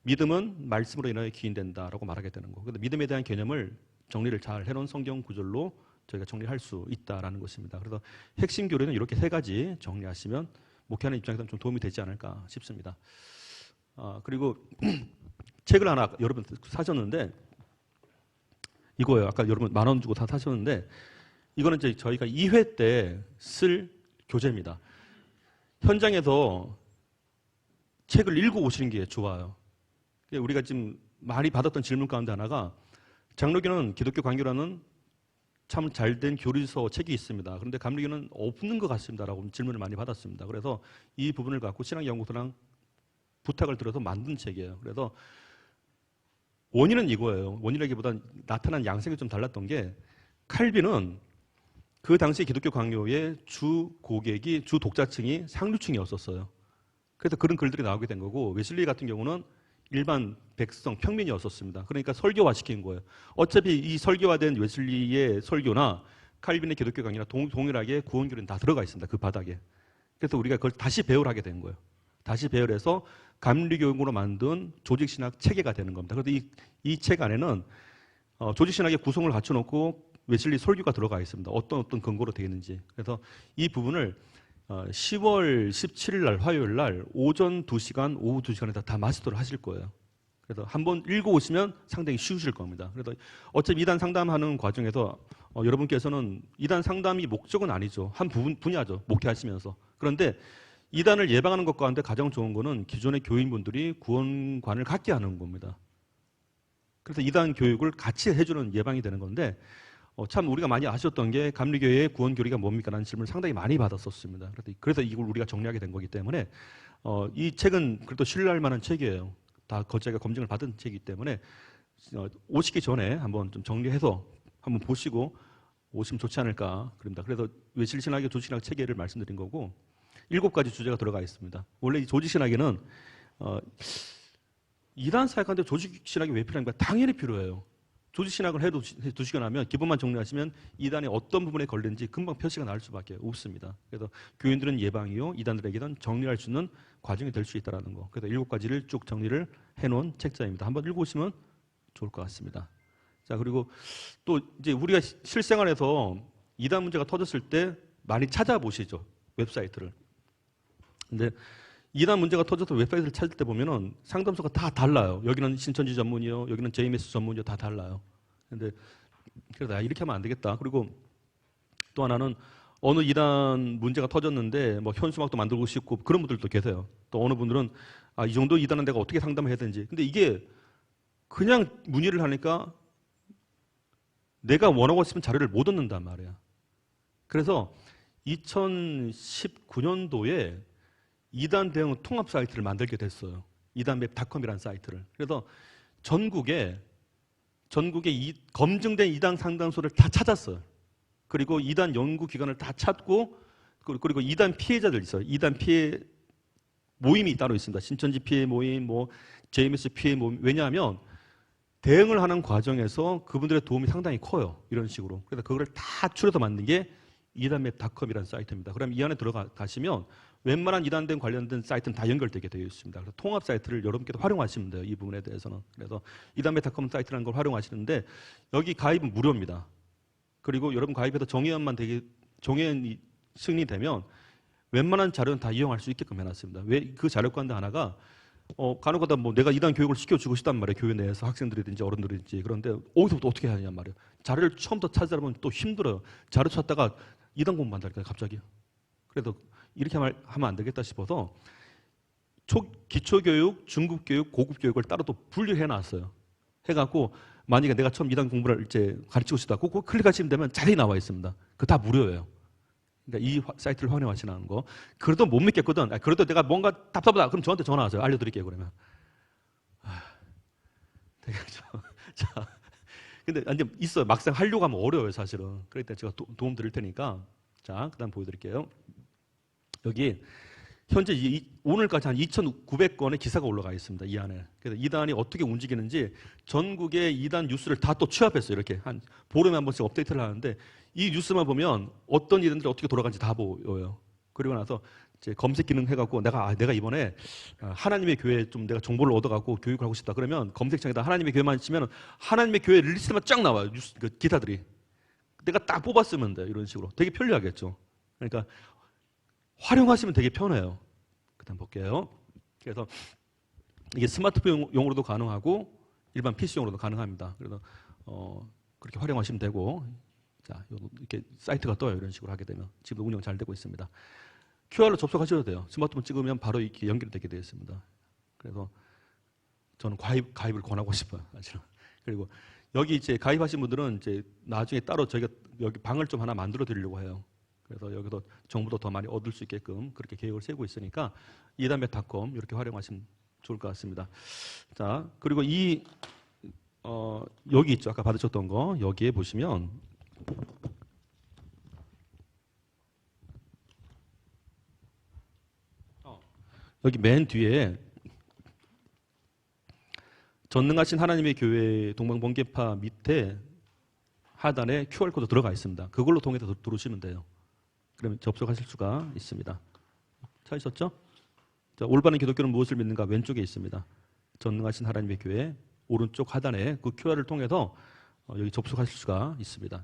믿음은 말씀으로 인하여 기인된다라고 말하게 되는 거. 그래서 믿음에 대한 개념을 정리를 잘 해놓은 성경 구절로 저희가 정리할 수 있다라는 것입니다. 그래서 핵심 교리는 이렇게 세 가지 정리하시면 목회하는 입장에서는 좀 도움이 되지 않을까 싶습니다. 그리고 책을 하나 여러분 사셨는데 이거예요. 아까 여러분 10,000원 주고 다 사셨는데 이거는 이제 저희가 2회 때 쓸 교재입니다. 현장에서 책을 읽어 오시는 게 좋아요. 우리가 지금 많이 받았던 질문 가운데 하나가 장로교는 기독교 강교라는 참 잘된 교리서 책이 있습니다. 그런데 감리교는 없는 것 같습니다라고 질문을 많이 받았습니다. 그래서 이 부분을 갖고 신앙연구소랑 부탁을 드려서 만든 책이에요. 그래서 원인은 이거예요. 원인이라기보다는 나타난 양상이 좀 달랐던 게 칼빈은 그 당시 기독교 강요의 주 고객이 주 독자층이 상류층이었었어요. 그래서 그런 글들이 나오게 된 거고 웨슬리 같은 경우는 일반 백성 평민이었었습니다. 그러니까 설교화 시킨 거예요. 어차피 이 설교화된 웨슬리의 설교나 칼빈의 기독교 강의나 동일하게 구원교리는 다 들어가 있습니다. 그 바닥에. 그래서 우리가 그걸 다시 배열하게 된 거예요. 다시 배열해서 감리교육으로 만든 조직신학 체계가 되는 겁니다. 그래서 이 책 안에는 조직신학의 구성을 갖춰놓고 웨슬리 설교가 들어가 있습니다. 어떤 근거로 되어 있는지. 그래서 이 부분을 10월 17일 날 화요일 날 오전 2시간, 오후 2시간에 다 마스터를 하실 거예요. 그래서 한번 읽어오시면 상당히 쉬우실 겁니다. 그래서 어차피 이단 상담하는 과정에서 여러분께서는 이단 상담이 목적은 아니죠. 한 분야죠. 목회하시면서. 그런데 이단을 예방하는 것 가운데 가장 좋은 거는 기존의 교인분들이 구원관을 갖게 하는 겁니다. 그래서 이단 교육을 같이 해주는 예방이 되는 건데 참 우리가 많이 아셨던 게 감리교회의 구원교리가 뭡니까? 라는 질문을 상당히 많이 받았었습니다. 그래서 이걸 우리가 정리하게 된 거기 때문에 이 책은 그래도 신뢰할 만한 책이에요. 다 저희가 검증을 받은 책이기 때문에 오시기 전에 한번 좀 정리해서 한번 보시고 오시면 좋지 않을까 그럽니다. 그래서 웨슬리신학의 조직신학 체계를 말씀드린 거고 7가지 주제가 들어가 있습니다. 원래 이 조직신학에는 이단 사역하는데 조직신학이 왜 필요한가? 당연히 필요해요. 조직신학을 해두시고 나면 기본만 정리하시면 이단의 어떤 부분에 걸린지 금방 표시가 날 수밖에 없습니다. 그래서 교인들은 예방이요, 이단들에게는 정리할 수 있는 과정이 될 수 있다는 거. 그래서 7가지를 쭉 정리를 해놓은 책자입니다. 한번 읽어보시면 좋을 것 같습니다. 자, 그리고 또 이제 우리가 실생활에서 이단 문제가 터졌을 때 많이 찾아보시죠, 웹사이트를. 근데 이단 문제가 터져서 웹사이트를 찾을 때 보면은 상담소가 다 달라요. 여기는 신천지 전문이요, 여기는 JMS 전문이요, 다 달라요. 근데 그래서 이렇게 하면 안 되겠다. 그리고 또 하나는 어느 이단 문제가 터졌는데 뭐 현수막도 만들고 싶고 그런 분들도 계세요. 또 어느 분들은 이 정도 이단은 내가 어떻게 상담을 해야 되는지. 근데 이게 그냥 문의를 하니까 내가 원하고 있으면 자료를 못 얻는단 말이야. 그래서 2019년도에 이단 대응 통합 사이트를 만들게 됐어요. 이단맵닷컴이라는 사이트를. 그래서 전국에 검증된 이단 상담소를 다 찾았어요. 그리고 이단 연구기관을 다 찾고 그리고 이단 피해자들 있어요. 이단 피해 모임이 따로 있습니다. 신천지 피해 모임, 뭐 JMS 피해 모임. 왜냐하면 대응을 하는 과정에서 그분들의 도움이 상당히 커요. 이런 식으로. 그래서 그거를 다 추려서 만든 게 이단맵닷컴이라는 사이트입니다. 그럼 이 안에 들어가시면 웬만한 이단된 관련된 사이트는 다 연결되게 되어 있습니다. 그래서 통합 사이트를 여러분께도 활용하시면 돼요. 이 부분에 대해서는. 그래서 이단맵닷컴 사이트라는 걸 활용하시는데 여기 가입은 무료입니다. 그리고 여러분 가입해서 정회원이 승인되면 웬만한 자료는 다 이용할 수 있게끔 해놨습니다. 왜 그 자료 가운데 하나가 간혹가다 뭐 내가 이단 교육을 시켜주고 싶단 말이에요. 교회 내에서 학생들이든지 어른들이든지. 그런데 어디서부터 어떻게 해야 하냐 말이에요. 자료를 처음부터 찾으다 보면 또 힘들어요. 자료 찾다가 이단 공부만 한다니까요. 갑자기. 그래서 이렇게 하면 안 되겠다 싶어서 기초교육, 중급교육, 고급교육을 따로 또 분류해놨어요. 해갖고 만약에 내가 처음 이단 공부를 이제 가르치고 싶다. 그거 클릭하시면 되면 자세히 나와 있습니다. 그거 다 무료예요. 그러니까 이 사이트를 활용하시는 거. 그래도 못 믿겠거든. 그래도 내가 뭔가 답답하다. 그럼 저한테 전화하세요. 알려드릴게요. 그러면. 되겠죠. 자, 근데 있어요. 막상 하려고 하면 어려워요. 사실은. 그러니까 제가 도움 드릴 테니까. 자, 그다음 보여드릴게요. 여기 현재 오늘까지 한 2,900건의 기사가 올라가 있습니다. 이 안에. 그래서 이단이 어떻게 움직이는지 전국의 이단 뉴스를 다 또 취합했어요. 이렇게 한 보름에 한 번씩 업데이트를 하는데 이 뉴스만 보면 어떤 이단들이 어떻게 돌아가는지 다 보여요. 그리고 나서 이제 검색 기능 해갖고 내가 이번에 하나님의 교회 좀 내가 정보를 얻어갖고 교육을 하고 싶다. 그러면 검색창에다 하나님의 교회만 치면 하나님의 교회 리스트만 쫙 나와요. 뉴스 그 기사들이. 내가 딱 뽑았으면 돼요. 이런 식으로 되게 편리하겠죠. 그러니까 활용하시면 되게 편해요. 그다음 볼게요. 그래서 이게 스마트폰용으로도 가능하고 일반 PC용으로도 가능합니다. 그래서 그렇게 활용하시면 되고, 자 이렇게 사이트가 떠요. 이런 식으로 하게 되면 지금 운영 잘 되고 있습니다. QR로 접속하셔도 돼요. 스마트폰 찍으면 바로 이렇게 연결되게 되어 있습니다. 그래서 저는 가입을 권하고 싶어요. 사실은. 그리고 여기 이제 가입하신 분들은 이제 나중에 따로 저희가 여기 방을 좀 하나 만들어 드리려고 해요. 그래서 여기도 정보도 더 많이 얻을 수 있게끔 그렇게 계획을 세우고 있으니까 이담메닷컴 이렇게 활용하시면 좋을 것 같습니다. 자, 그리고 여기 있죠. 아까 받으셨던 거 여기에 보시면 여기 맨 뒤에 전능하신 하나님의 교회 동방번개파 밑에 하단에 QR코드 들어가 있습니다. 그걸로 통해서 들어오시면 돼요. 그러면 접속하실 수가 있습니다. 찾으셨죠? 자, 올바른 기독교는 무엇을 믿는가 왼쪽에 있습니다. 전능하신 하나님의 교회 오른쪽 하단에 그 QR을 통해서 여기 접속하실 수가 있습니다.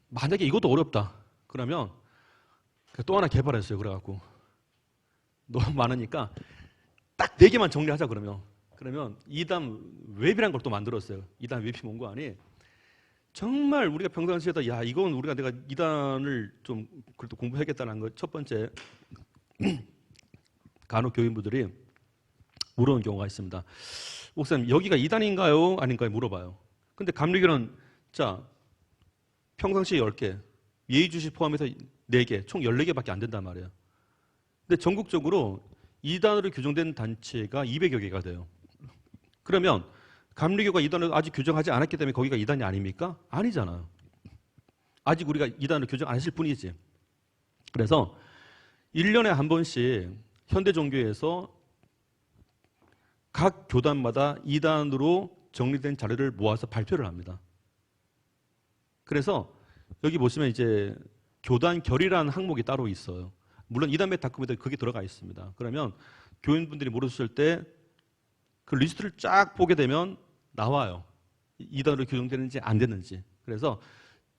만약에 이것도 어렵다. 그러면 또 하나 개발했어요. 그래갖고 너무 많으니까 딱 4개만 정리하자. 그러면 이단 웹이란 걸 또 만들었어요. 이단 웹이 뭔가하니 정말 우리가 평상시에도 이건 내가 이단을 좀 그래도 공부해야겠다는 거 첫 번째 간혹 교인분들이 물어온 경우가 있습니다. 목사님 여기가 이단인가요? 아닌가요? 물어봐요. 근데 감리교는 자 평상시에 10개 예의주시 포함해서 4개 총 14개밖에 안 된단 말이에요. 근데 전국적으로 이단으로 규정된 단체가 200여 개가 돼요. 그러면 감리교가 이단을 아직 규정하지 않았기 때문에 거기가 이단이 아닙니까? 아니잖아요. 아직 우리가 이단을 규정 안 하실 뿐이지. 그래서 1년에 한 번씩 현대종교에서 각 교단마다 이단으로 정리된 자료를 모아서 발표를 합니다. 그래서 여기 보시면 이제 교단 결의라는 항목이 따로 있어요. 물론 이단메닷컴에도 그게 들어가 있습니다. 그러면 교인분들이 물으실 때 그 리스트를 쫙 보게 되면 나와요. 이단으로 규정되는지 안 되는지. 그래서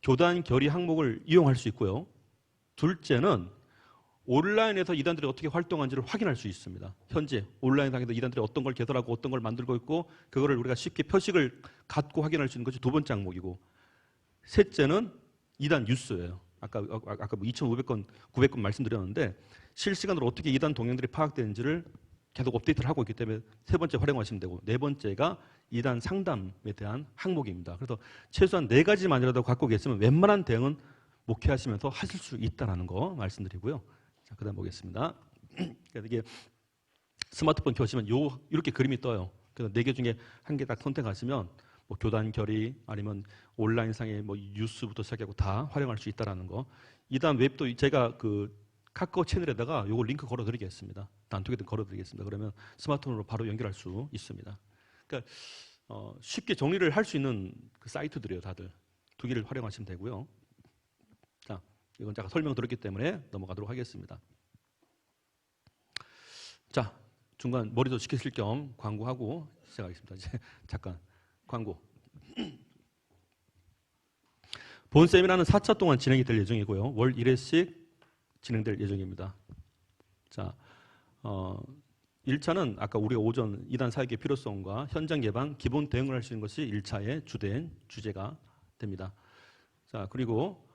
교단 결의 항목을 이용할 수 있고요. 둘째는 온라인에서 이단들이 어떻게 활동하는지를 확인할 수 있습니다. 현재 온라인상에서 이단들이 어떤 걸 개설하고 어떤 걸 만들고 있고 그거를 우리가 쉽게 표식을 갖고 확인할 수 있는 것이 두 번째 항목이고, 셋째는 이단 뉴스예요. 아까 뭐 2,500건, 900건 말씀드렸는데 실시간으로 어떻게 이단 동향들이 파악되는지를 계속 업데이트를 하고 있기 때문에 세 번째 활용하시면 되고, 네 번째가 이단 상담에 대한 항목입니다. 그래서 최소한 4가지만이라도 갖고 계시면 웬만한 대응은 목회하시면서 하실 수 있다는 거 말씀드리고요. 자, 그다음 보겠습니다. 그래서 이게 스마트폰 켜시면 이렇게 그림이 떠요. 그래서 4개 중에 한 개 딱 선택하시면 뭐 교단 결의 아니면 온라인상의 뭐 뉴스부터 시작하고 다 활용할 수 있다는 거. 이단 웹도 제가 그 카카오 채널에다가 요거 링크 걸어드리겠습니다. 단톡에도 걸어드리겠습니다. 그러면 스마트폰으로 바로 연결할 수 있습니다. 그러니까 쉽게 정리를 할 수 있는 그 사이트들이에요. 다들 2개를 활용하시면 되고요. 자, 이건 제가 설명드렸기 때문에 넘어가도록 하겠습니다. 자, 중간 머리도 식히실 겸 광고하고 시작하겠습니다. 이제 잠깐 광고. 본 세미나는 4차 동안 진행이 될 예정이고요. 월 1회씩 진행될 예정입니다. 자, 1차는 아까 우리가 오전 이단 사역의 필요성과 현장 예방, 기본 대응을 할 수 있는 것이 1차의 주된 주제가 됩니다. 자, 그리고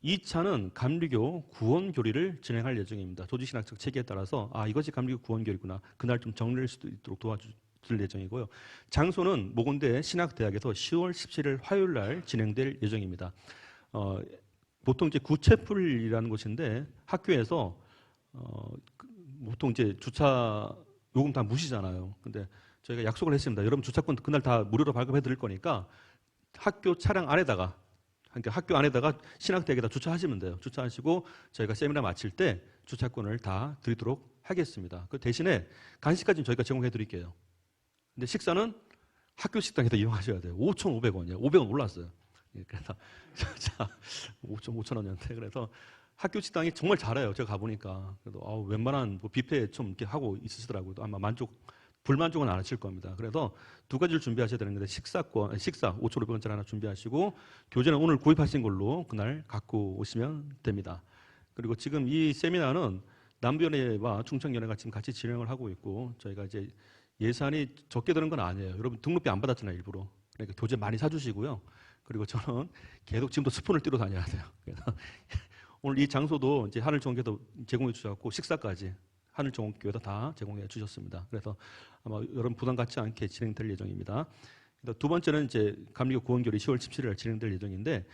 2차는 감리교 구원 교리를 진행할 예정입니다. 조직신학적 체계에 따라서 이것이 감리교 구원 교리구나. 그날 좀 정리할 수도 있도록 도와줄 예정이고요. 장소는 모건대 신학대학에서 10월 17일 화요일 날 진행될 예정입니다. 보통 이제 구체풀이라는 곳인데 학교에서 보통 이제 주차 요금 다 무시잖아요. 근데 저희가 약속을 했습니다. 여러분 주차권 그날 다 무료로 발급해 드릴 거니까 학교 차량 안에다가, 그러니까 학교 안에다가 신학대학에다 주차하시면 돼요. 주차하시고 저희가 세미나 마칠 때 주차권을 다 드리도록 하겠습니다. 그 대신에 간식까지는 저희가 제공해 드릴게요. 근데 식사는 학교 식당에서 이용하셔야 돼요. 5,500원이에요. 500원 올랐어요. 그래서 자, 5천 원이었는데 그래서 학교 식당이 정말 잘해요. 제가 가보니까. 그래도 웬만한 뭐 뷔페 좀 이렇게 하고 있으시더라고요. 아마 불만족은 안 하실 겁니다. 그래서 두 가지를 준비하셔야 되는 건데 식사 5,500원짜리 하나 준비하시고 교재는 오늘 구입하신 걸로 그날 갖고 오시면 됩니다. 그리고 지금 이 세미나는 남부연회와 충청연회가 지금 같이 진행을 하고 있고 저희가 이제 예산이 적게 드는 건 아니에요. 여러분 등록비 안 받았잖아요, 일부러. 그러니까 교재 많이 사주시고요. 그리고 저는 계속 지금도 스푼을 띄러 다녀야 돼요. 그래서 오늘 이 장소도 이제 하늘정교도 제공해 주셨고 식사까지 하늘정교회도 다 제공해 주셨습니다. 그래서 아마 여러분 부담 갖지 않게 진행될 예정입니다. 두 번째는 이제 감리교 구원교리 10월 17일 날 진행될 예정인데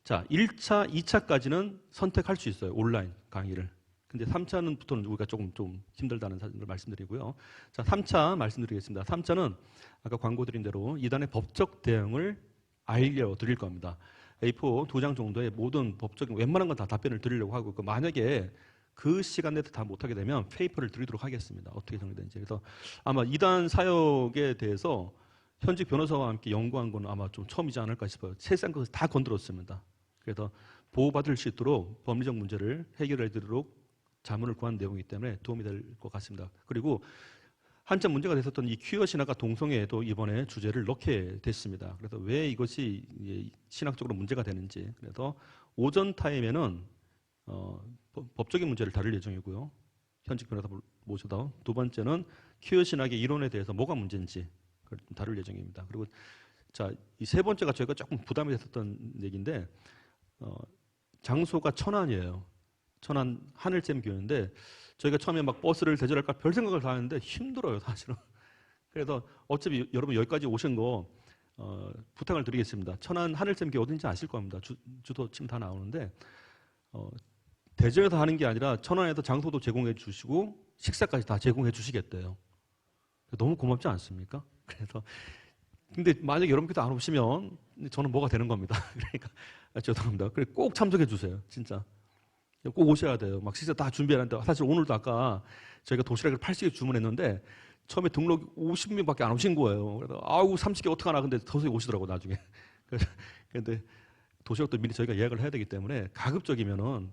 자, 1차, 2차까지는 선택할 수 있어요. 온라인 강의를. 근데 3차는부터는 우리가 조금 좀 힘들다는 사실을 말씀드리고요. 자, 3차 말씀드리겠습니다. 3차는 아까 광고 드린 대로 이단의 법적 대응을 알려드릴 겁니다. A4 2장 정도의 모든 법적인 웬만한 건 다 답변을 드리려고 하고 만약에 그 시간 내에 다 못하게 되면 페이퍼를 드리도록 하겠습니다. 어떻게 정리되는지. 그래서 아마 이단 사역에 대해서 현직 변호사와 함께 연구한 건 아마 좀 처음이지 않을까 싶어요. 세상 것을 다 건드렸습니다. 그래서 보호받을 수 있도록 법리적 문제를 해결해 드리도록 자문을 구한 내용이기 때문에 도움이 될 것 같습니다. 그리고 한참 문제가 됐었던 이 퀴어 신학과 동성애에도 이번에 주제를 넣게 됐습니다. 그래서 왜 이것이 신학적으로 문제가 되는지. 그래서 오전 타임에는 법적인 문제를 다룰 예정이고요. 현직 변호사 모셔다. 두 번째는 퀴어 신학의 이론에 대해서 뭐가 문제인지 다룰 예정입니다. 그리고 자, 이 세 번째가 저희가 조금 부담이 됐었던 얘기인데 장소가 천안이에요. 천안 하늘샘 교회인데 저희가 처음에 막 버스를 대절할까 별 생각을 다 했는데 힘들어요, 사실은. 그래서 어차피 여러분 여기까지 오신 거 부탁을 드리겠습니다. 천안 하늘샘 교회 어딘지 아실 겁니다. 주소 지금 다 나오는데 대전에서 하는 게 아니라 천안에서 장소도 제공해 주시고 식사까지 다 제공해 주시겠대요. 너무 고맙지 않습니까? 그래서 근데 만약에 여러분께서 안 오시면 저는 뭐가 되는 겁니다. 그러니까 죄송합니다. 그래 꼭 참석해 주세요, 진짜. 꼭 오셔야 돼요. 막 식사 다 준비하는데 사실 오늘도 아까 저희가 도시락을 80개 주문했는데 처음에 등록 50명밖에 안 오신 거예요. 그래서 30개 어떡하나 근데 도저히 오시더라고 나중에. 그런데 도시락도 미리 저희가 예약을 해야 되기 때문에 가급적이면은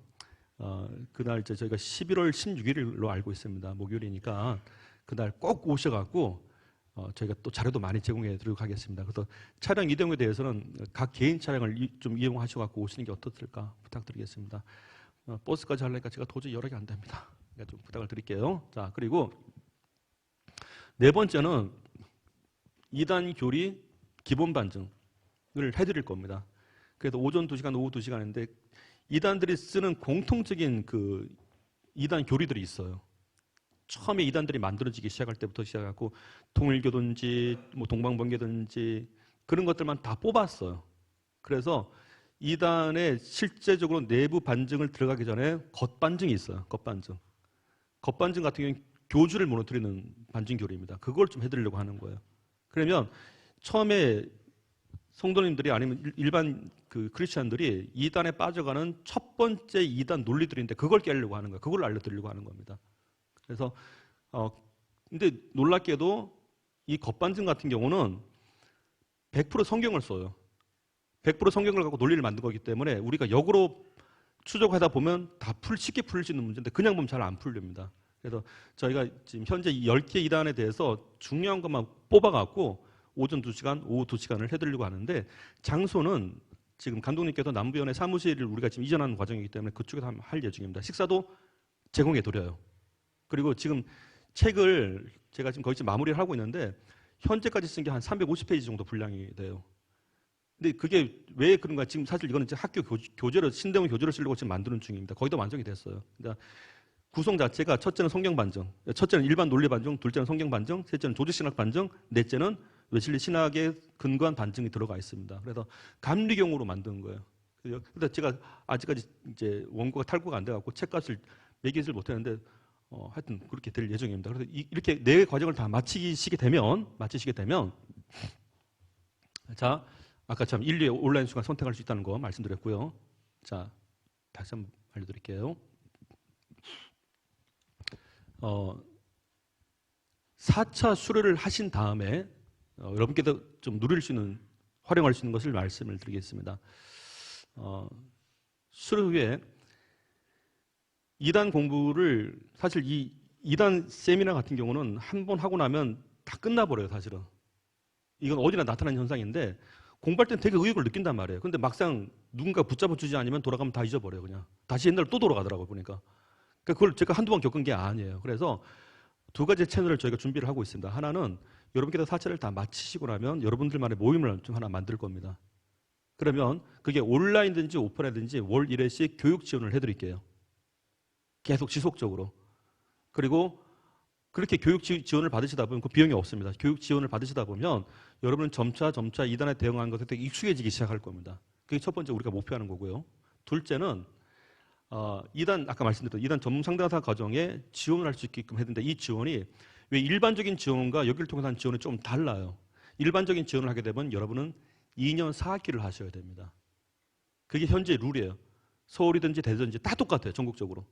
그날 이제 저희가 11월 16일로 알고 있습니다. 목요일이니까 그날 꼭 오셔갖고 저희가 또 자료도 많이 제공해 드리도록 하겠습니다. 그래서 차량 이동에 대해서는 각 개인 차량을 좀 이용하셔갖고 오시는 게 어떻을까 부탁드리겠습니다. 버스까지 하려니까 제가 도저히 여력이 안 됩니다. 그러니까 좀 부탁을 드릴게요. 자, 그리고 네 번째는 이단 교리 기본 반증을 해드릴 겁니다. 그래서 오전 2시간, 오후 2시간인데 이단들이 쓰는 공통적인 그 이단 교리들이 있어요. 처음에 이단들이 만들어지기 시작할 때부터 시작하고 통일교든지 뭐 동방번개든지 그런 것들만 다 뽑았어요. 그래서 이단의 실제적으로 내부 반증을 들어가기 전에 겉반증이 있어요. 겉반증. 겉반증 같은 경우는 교주를 무너뜨리는 반증 교리입니다. 그걸 좀 해드리려고 하는 거예요. 그러면 처음에 성도님들이 아니면 일반 그 크리스찬들이 이단에 빠져가는 첫 번째 이단 논리들인데 그걸 깨려고 하는 거예요. 그걸 알려드리려고 하는 겁니다. 그래서 근데 놀랍게도 이 겉반증 같은 경우는 100% 성경을 써요. 100% 성경을 갖고 논리를 만든 거기 때문에 우리가 역으로 추적하다 보면 다 쉽게 풀릴 수 있는 문제인데 그냥 보면 잘 안 풀립니다. 그래서 저희가 지금 현재 10개 이단에 대해서 중요한 것만 뽑아갖고 오전 2시간, 오후 2시간을 해드리려고 하는데 장소는 지금 감독님께서 남부연회 사무실을 우리가 지금 이전하는 과정이기 때문에 그쪽에서 할 예정입니다. 식사도 제공해 드려요. 그리고 지금 책을 제가 지금 거의 지금 마무리를 하고 있는데 현재까지 쓴 게 한 350페이지 정도 분량이 돼요. 근데 그게 왜 그런가? 지금 사실 이거는 이제 학교 교재로 신대문 교재로 쓰려고 지금 만드는 중입니다. 거의 다 완성이 됐어요. 그러니까 구성 자체가 첫째는 성경 반증, 첫째는 일반 논리 반증, 둘째는 성경 반증, 셋째는 조직 신학 반증, 넷째는 웨슬리 신학에 근거한 반증이 들어가 있습니다. 그래서 감리경으로 만든 거예요. 근데 제가 아직까지 이제 원고가 탈고가 안 돼갖고 책값을 매기질 못했는데 하여튼 그렇게 될 예정입니다. 그래서 이렇게 네 과정을 다 마치시게 되면 자. 아까 참 인류의 온라인 수강 선택할 수 있다는 거 말씀드렸고요. 자, 다시 한번 알려드릴게요. 4차 수료를 하신 다음에 여러분께서 좀 누릴 수 있는 활용할 수 있는 것을 말씀을 드리겠습니다. 수료 후에 2단 공부를 사실 이 2단 세미나 같은 경우는 한 번 하고 나면 다 끝나버려요, 사실은. 이건 어디나 나타나는 현상인데 공부할 때는 되게 의욕을 느낀단 말이에요. 근데 막상 누군가 붙잡아주지 않으면 돌아가면 다 잊어버려요, 그냥. 다시 옛날로 또 돌아가더라고요, 보니까. 그러니까 그걸 제가 한두 번 겪은 게 아니에요. 그래서 두 가지 채널을 저희가 준비를 하고 있습니다. 하나는 여러분께서 4차를 다 마치시고 나면 여러분들만의 모임을 좀 하나 만들 겁니다. 그러면 그게 온라인든지 오프라인든지 월 1회씩 교육 지원을 해드릴게요. 계속 지속적으로. 그리고 그렇게 교육 지원을 받으시다 보면 그 비용이 없습니다. 교육 지원을 받으시다 보면 여러분은 점차 2단에 대응하는 것에 되게 익숙해지기 시작할 겁니다. 그게 첫 번째 우리가 목표하는 거고요. 둘째는 2단 아까 말씀드렸던 2단 전문 상담사 과정에 지원을 할 수 있게끔 해야 된다. 이 지원이 왜 일반적인 지원과 여기를 통해서 한 지원이 좀 달라요. 일반적인 지원을 하게 되면 여러분은 2년 4학기를 하셔야 됩니다. 그게 현재 룰이에요. 서울이든지 대전이든지 다 똑같아요. 전국적으로.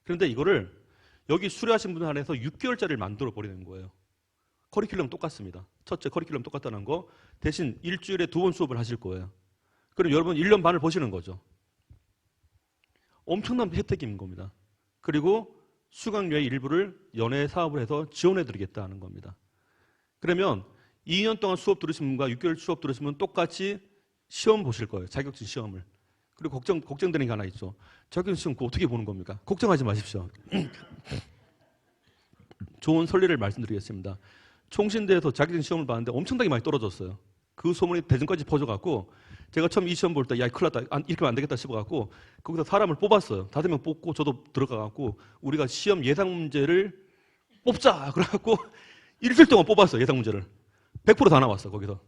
그런데 이거를 여기 수료하신 분들 한해서 6개월짜리를 만들어 버리는 거예요. 커리큘럼 똑같습니다. 첫째 커리큘럼 똑같다는 거 대신 일주일에 2번 수업을 하실 거예요. 그럼 여러분 1년 반을 버시는 거죠. 엄청난 혜택인 겁니다. 그리고 수강료의 일부를 연회 사업을 해서 지원해 드리겠다는 겁니다. 그러면 2년 동안 수업 들으신 분과 6개월 수업 들으시면 똑같이 시험 보실 거예요. 자격증 시험을. 그리고 걱정되는 게 하나 있죠. 자격증 시험 그거 어떻게 보는 겁니까? 걱정하지 마십시오. 좋은 선례를 말씀드리겠습니다. 총신대에서 자격증 시험을 봤는데 엄청나게 많이 떨어졌어요. 그 소문이 대전까지 퍼져갖고 제가 처음 이 시험 볼 때 야 큰일 났다 이렇게 하면 안 되겠다 싶어갖고 거기서 사람을 뽑았어요. 5명 뽑고 저도 들어가갖고 우리가 시험 예상 문제를 뽑자 그래갖고 일주일 동안 뽑았어요. 예상 문제를 100% 다 나왔어 거기서.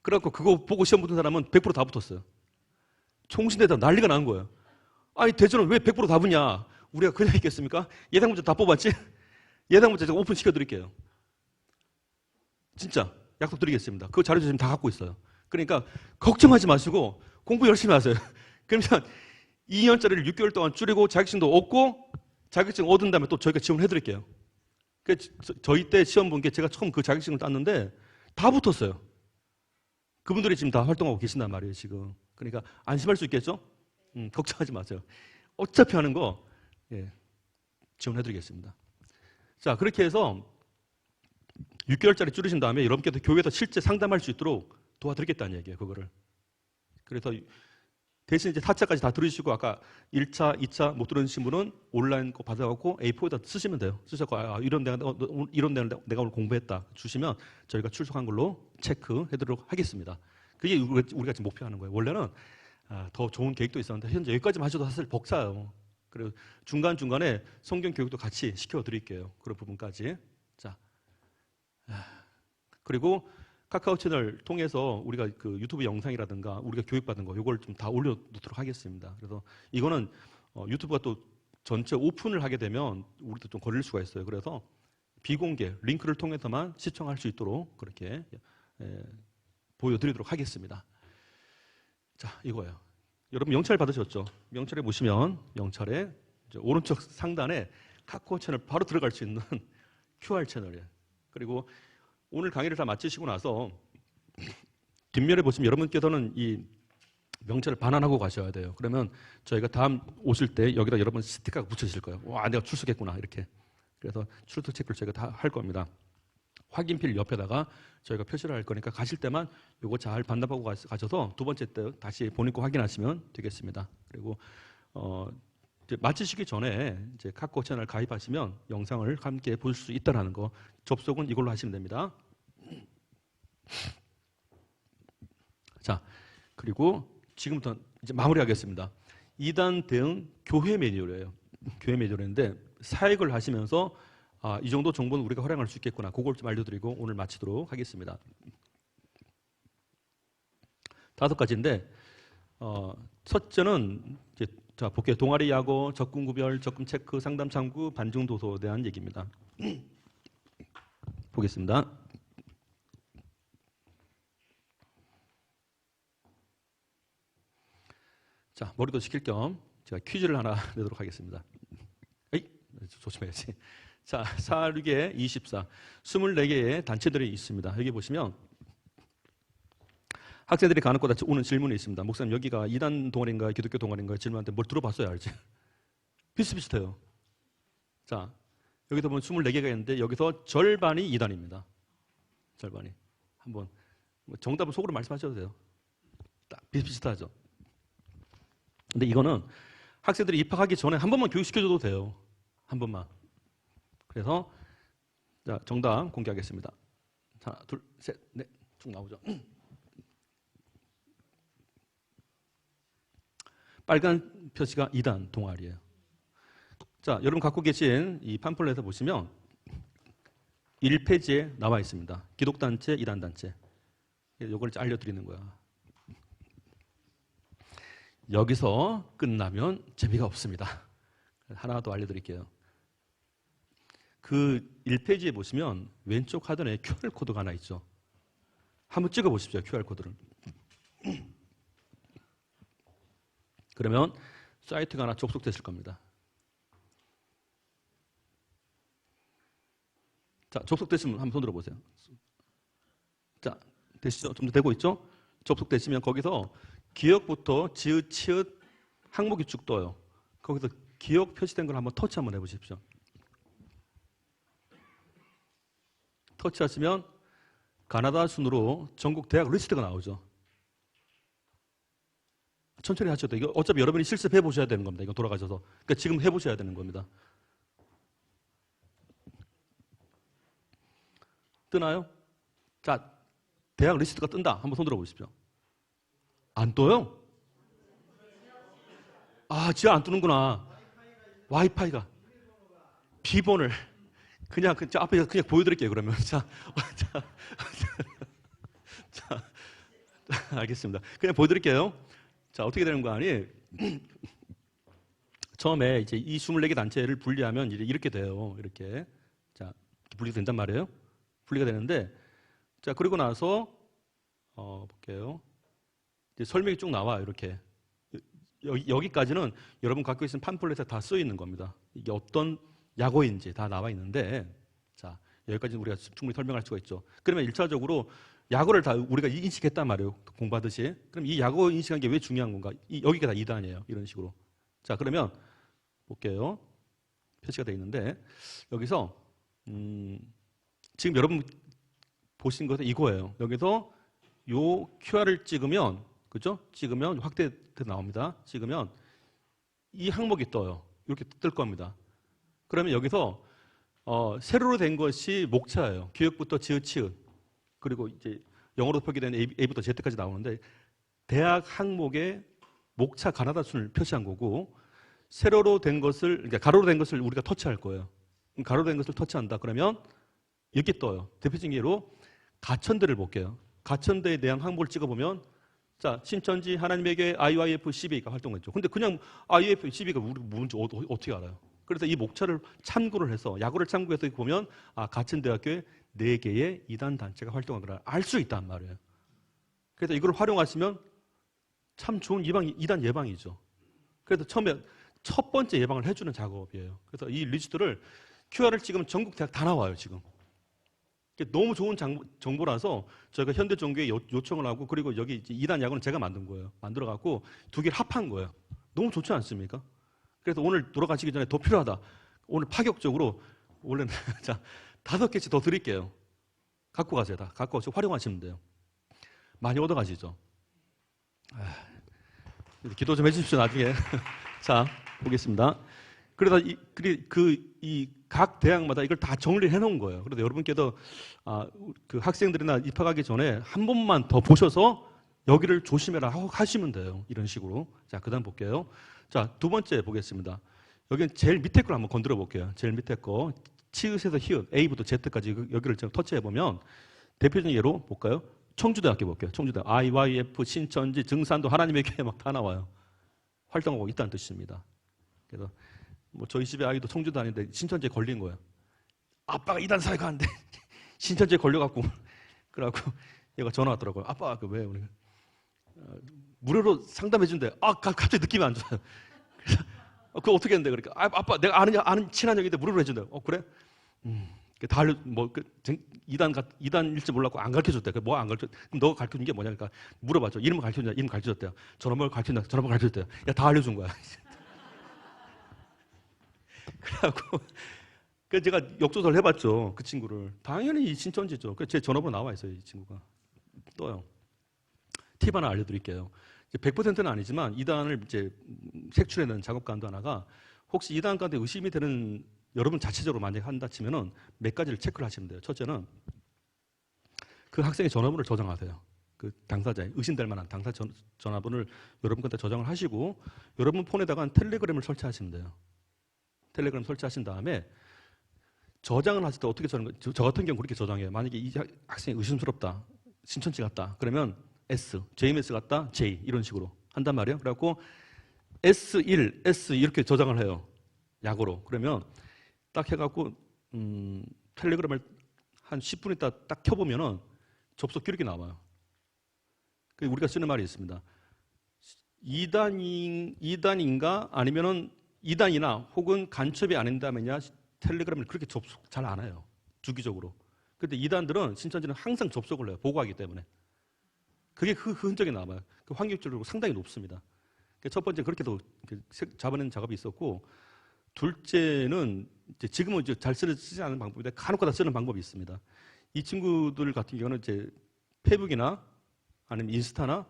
그래갖고 그거 보고 시험 붙은 사람은 100%다 붙었어요. 총신대에다 난리가 난 거예요. 아니 대전은 왜 100%다 붙냐? 우리가 그냥 있겠습니까? 예상 문제 다 뽑았지? 예상 문제 제가 오픈 시켜드릴게요. 진짜 약속드리겠습니다. 그 자료 지금 다 갖고 있어요. 그러니까 걱정하지 마시고 공부 열심히 하세요. 그러면 2년짜리를 6개월 동안 줄이고 자격증도 얻고 자격증 얻은 다음에 또 저희가 지원해 드릴게요. 저희 때 시험 본 게 제가 처음 그 자격증을 땄는데 다 붙었어요. 그분들이 지금 다 활동하고 계신단 말이에요, 지금. 그러니까 안심할 수 있겠죠? 걱정하지 마세요. 어차피 하는 거 지원해 드리겠습니다. 자, 그렇게 해서 6개월짜리 줄이신 다음에 여러분께서 교회에서 실제 상담할 수 있도록 도와드리겠다는 얘기예요, 그거를. 그래서 대신 이제 4차까지 다 들으시고 아까 1차, 2차 못 들으신 분은 온라인 거 받아갖고 A4에다 쓰시면 돼요. 쓰셔서 이런 데가 내가 오늘 공부했다 주시면 저희가 출석한 걸로 체크해드리도록 하겠습니다. 그게 우리가 지금 목표하는 거예요. 원래는 더 좋은 계획도 있었는데 현재 여기까지만 하셔도 사실 벅차요. 그리고 중간중간에 성경 교육도 같이 시켜드릴게요. 그런 부분까지. 자, 그리고 카카오 채널 통해서 우리가 그 유튜브 영상이라든가 우리가 교육받은 거 이걸 좀 다 올려놓도록 하겠습니다. 그래서 이거는 유튜브가 또 전체 오픈을 하게 되면 우리도 좀 걸릴 수가 있어요. 그래서 비공개 링크를 통해서만 시청할 수 있도록 그렇게 보여드리도록 하겠습니다. 자, 이거예요. 여러분 명찰 받으셨죠? 명찰에 보시면 명찰에 오른쪽 상단에 카카오 채널 바로 들어갈 수 있는 QR 채널이에요. 그리고 오늘 강의를 다 마치시고 나서 뒷면에 보시면 여러분께서는 이 명찰을 반환하고 가셔야 돼요. 그러면 저희가 다음 오실 때 여기다 여러분 스티커가 붙여질 거예요. 와, 내가 출석했구나 이렇게. 그래서 출석 체크를 저희가 다 할 겁니다. 확인필 옆에다가 저희가 표시를 할 거니까 가실 때만 이거 잘 반납하고 가셔서 두 번째 때 다시 본인 거 확인하시면 되겠습니다. 그리고 이제 마치시기 전에 이제 카카오 채널 가입하시면 영상을 함께 볼 수 있다라는 거 접속은 이걸로 하시면 됩니다. 자, 그리고 지금부터 이제 마무리하겠습니다. 2단 대응 교회 매뉴얼이에요. 교회 매뉴얼인데 사역을 하시면서 이 정도 정보는 우리가 활용할 수 있겠구나. 그걸 좀 알려드리고 오늘 마치도록 하겠습니다. 5가지인데 첫째는 이제 자 볼게요. 동아리 야고, 적금 구별, 적금 체크, 상담 참고, 반증 도서에 대한 얘기입니다. 보겠습니다. 자, 머리도 식힐 겸 제가 퀴즈를 하나 내도록 하겠습니다. 조심해야지. 자, 4, 6에 24, 24개의 단체들이 있습니다. 여기 보시면 학생들이 간혹가다 오는 질문이 있습니다. 목사님 여기가 이단 동아리인가요? 기독교 동아리인가요? 질문하는데 뭘 들어봤어야 알지? 비슷비슷해요. 자, 여기서 보면 24개가 있는데 여기서 절반이 이단입니다. 절반이. 한번 정답은 속으로 말씀하셔도 돼요. 딱 비슷비슷하죠. 근데 이거는 학생들이 입학하기 전에 한 번만 교육시켜줘도 돼요. 한 번만. 그래서 자, 정답 공개하겠습니다. 하나, 둘, 셋, 넷, 쭉 나오죠. 빨간 표시가 2단 동아리예요. 자, 여러분 갖고 계신 이 팜플렛에 보시면 1페이지에 나와 있습니다. 기독단체, 2단 단체. 이걸 알려드리는 거야. 여기서 끝나면 재미가 없습니다. 하나 더 알려드릴게요. 그 1페이지에 보시면 왼쪽 하단에 QR코드가 하나 있죠. 한번 찍어보십시오. QR코드를. 그러면 사이트가 하나 접속됐을 겁니다. 자, 접속됐으면 한번 손 들어보세요. 자, 되시죠? 좀 더 되고 있죠? 접속되시면 거기서 기억부터 지읒, 치읒 항목이 쭉 떠요. 거기서 기억 표시된 걸 한번 터치 한번 해보십시오. 터치하시면 가나다 순으로 전국 대학 리스트가 나오죠. 천천히 하셔도 돼요. 이거 어차피 여러분이 실습해 보셔야 되는 겁니다. 이거 돌아가셔서. 그러니까 지금 해보셔야 되는 겁니다. 뜨나요? 자, 대학 리스트가 뜬다. 한번 손 들어보십시오. 안 떠요? 아, 지하 안 뜨는구나. 와이파이가. 비번을. 그냥, 저 앞에 그냥 보여드릴게요, 그러면. 자, 알겠습니다. 그냥 보여드릴게요. 자, 어떻게 되는 거 아니? 처음에 이제 이 24개 단체를 분리하면 이렇게 돼요. 이렇게. 자, 분리가 된단 말이에요. 분리가 되는데, 자, 그리고 나서, 볼게요. 이제 설명이 쭉 나와요, 이렇게. 여기까지는 여러분 갖고 있는 팜플렛에 다 쓰여 있는 겁니다. 이게 어떤 약어인지 다 나와 있는데, 자, 여기까지는 우리가 충분히 설명할 수가 있죠. 그러면 1차적으로 약어를 다 우리가 인식했단 말이에요. 공부하듯이. 그럼 이 약어 인식한 게 왜 중요한 건가? 여기가 다 2단이에요. 이런 식으로. 자, 그러면 볼게요. 표시가 되어 있는데, 여기서, 지금 여러분 보신 것은 이거예요. 여기서 요 QR을 찍으면, 그죠? 찍으면 확대 나옵니다. 찍으면 이 항목이 떠요. 이렇게 뜰 겁니다. 그러면 여기서 세로로 된 것이 목차예요. 기억부터 지읒, 치읒. 그리고 이제 영어로 표기된 A부터 Z까지 나오는데 대학 항목의 목차 가나다 순을 표시한 거고 세로로 된 것을, 그러니까 가로로 된 것을 우리가 터치할 거예요. 가로로 된 것을 터치한다. 그러면 이렇게 떠요. 대표적인 예로 가천대를 볼게요. 가천대에 대한 항목을 찍어보면 자, 신천지 하나님에게 IYF CBA가 활동했죠. 근데 그냥 IYF CBA가 뭔지 어떻게 알아요? 그래서 이 목차를 참고를 해서 약어를 참고해서 보면 아, 가천대학교에 4개의 이단 단체가 활동한 걸 알 수 있단 말이에요. 그래서 이걸 활용하시면 참 좋은 이단 예방이죠. 그래서 처음에 첫 번째 예방을 해주는 작업이에요. 그래서 이 리스트를 QR을 찍으면 전국 대학 다 나와요, 지금. 너무 좋은 정보라서 저희가 현대종교에 요청을 하고 그리고 여기 이단 약어는 제가 만든 거예요. 만들어갖고 2개를 합한 거예요. 너무 좋지 않습니까? 그래서 오늘 돌아가시기 전에 더 필요하다. 오늘 파격적으로 원래는 자 5개씩 더 드릴게요. 갖고 가세요. 다 갖고 가서 활용하시면 돼요. 많이 얻어가시죠. 기도 좀 해주십시오. 나중에. 자 보겠습니다. 그러다 이 각 대학마다 이걸 다 정리를 해놓은 거예요. 그래서 여러분께도 그 학생들이나 입학하기 전에 한 번만 더 보셔서 여기를 조심해라 하고 하시면 돼요. 이런 식으로. 자, 그다음 볼게요. 자, 두 번째 보겠습니다. 여기는 제일 밑에 걸 한번 건드려 볼게요. 제일 밑에 거. 치읓에서 히읗, A부터 Z까지 여기를 좀 터치해 보면 대표적인 예로 볼까요? 청주대학교 볼게요. 청주대학. IYF, 신천지, 증산도 하나님의 교회 막 다 나와요. 활동하고 있다는 뜻입니다. 그래서 뭐 저희 집에 아이도 청주 다니는데 신천지에 걸린 거예요. 아빠가 이단 사회가 안 돼. 신천지에 걸려갖고 그래갖고 얘가 전화 왔더라고요. 아빠 그 왜 우리 무료로 상담해 준대. 갑자기 느낌이 안 좋아요. 그래서 그거 어떻게 했는데 그러니까 아빠 내가 아는 친한 형인데 무료로 해준대. 그래? 다 알려, 뭐, 2단일지 몰랐고 안 가르쳐 줬대. 뭐 안 가르쳐, 그럼 너가 가르쳐 준 게 뭐냐? 그러니까 물어봤죠. 이름을 가르쳐 줬냐? 이름 가르쳐 줬대요. 전화번호 가르쳐 줬냐? 전화번호 가르쳐 줬대요. 야, 다 알려준 거야. 그래갖고, 그 제가 역조사를 해봤죠. 그 친구를. 당연히 신천지죠. 제 전화번호 나와 있어요. 이 친구가. 또요. 팁 하나 알려드릴게요. 100%는 아니지만 2단을 이제 색출해낸 작업관도 하나가 혹시 2단 가운데 의심이 되는 여러분 자체적으로 만약에 한다 치면은 몇 가지를 체크를 하시면 돼요. 첫째는 그 학생의 전화번호를 저장하세요. 그 당사자의 의심될 만한 당사 전화번호를 여러분 건데 저장을 하시고 여러분 폰에다가 텔레그램을 설치하시면 돼요. 텔레그램 설치하신 다음에 저장을 하실 때 어떻게 저장을, 저 같은 경우 그렇게 저장해요. 만약에 이 학생이 의심스럽다, 신천지 같다, 그러면 S, JMS 같다, J 이런 식으로 한단 말이에요. 그래갖고 S1, S 이렇게 저장을 해요. 약으로. 그러면 딱 해갖고 텔레그램을 한 10분 있다 딱 켜보면은 접속 기록이 나와요. 우리가 쓰는 말이 있습니다. 2단인가 아니면은 2단이나 혹은 간첩이 아닌다면야 텔레그램을 그렇게 접속 잘 안 해요. 주기적으로. 근데 2단들은 신천지는 항상 접속을 해요. 보고하기 때문에. 그게 그 흔적이 남아요. 그 확률적으로 상당히 높습니다. 첫 번째 그렇게도 잡아내는 작업이 있었고, 둘째는 이제 지금은 이제 잘 쓰지 않는 방법인데 간혹가다 쓰는 방법이 있습니다. 이 친구들 같은 경우는 이제 페북이나 아니면 인스타나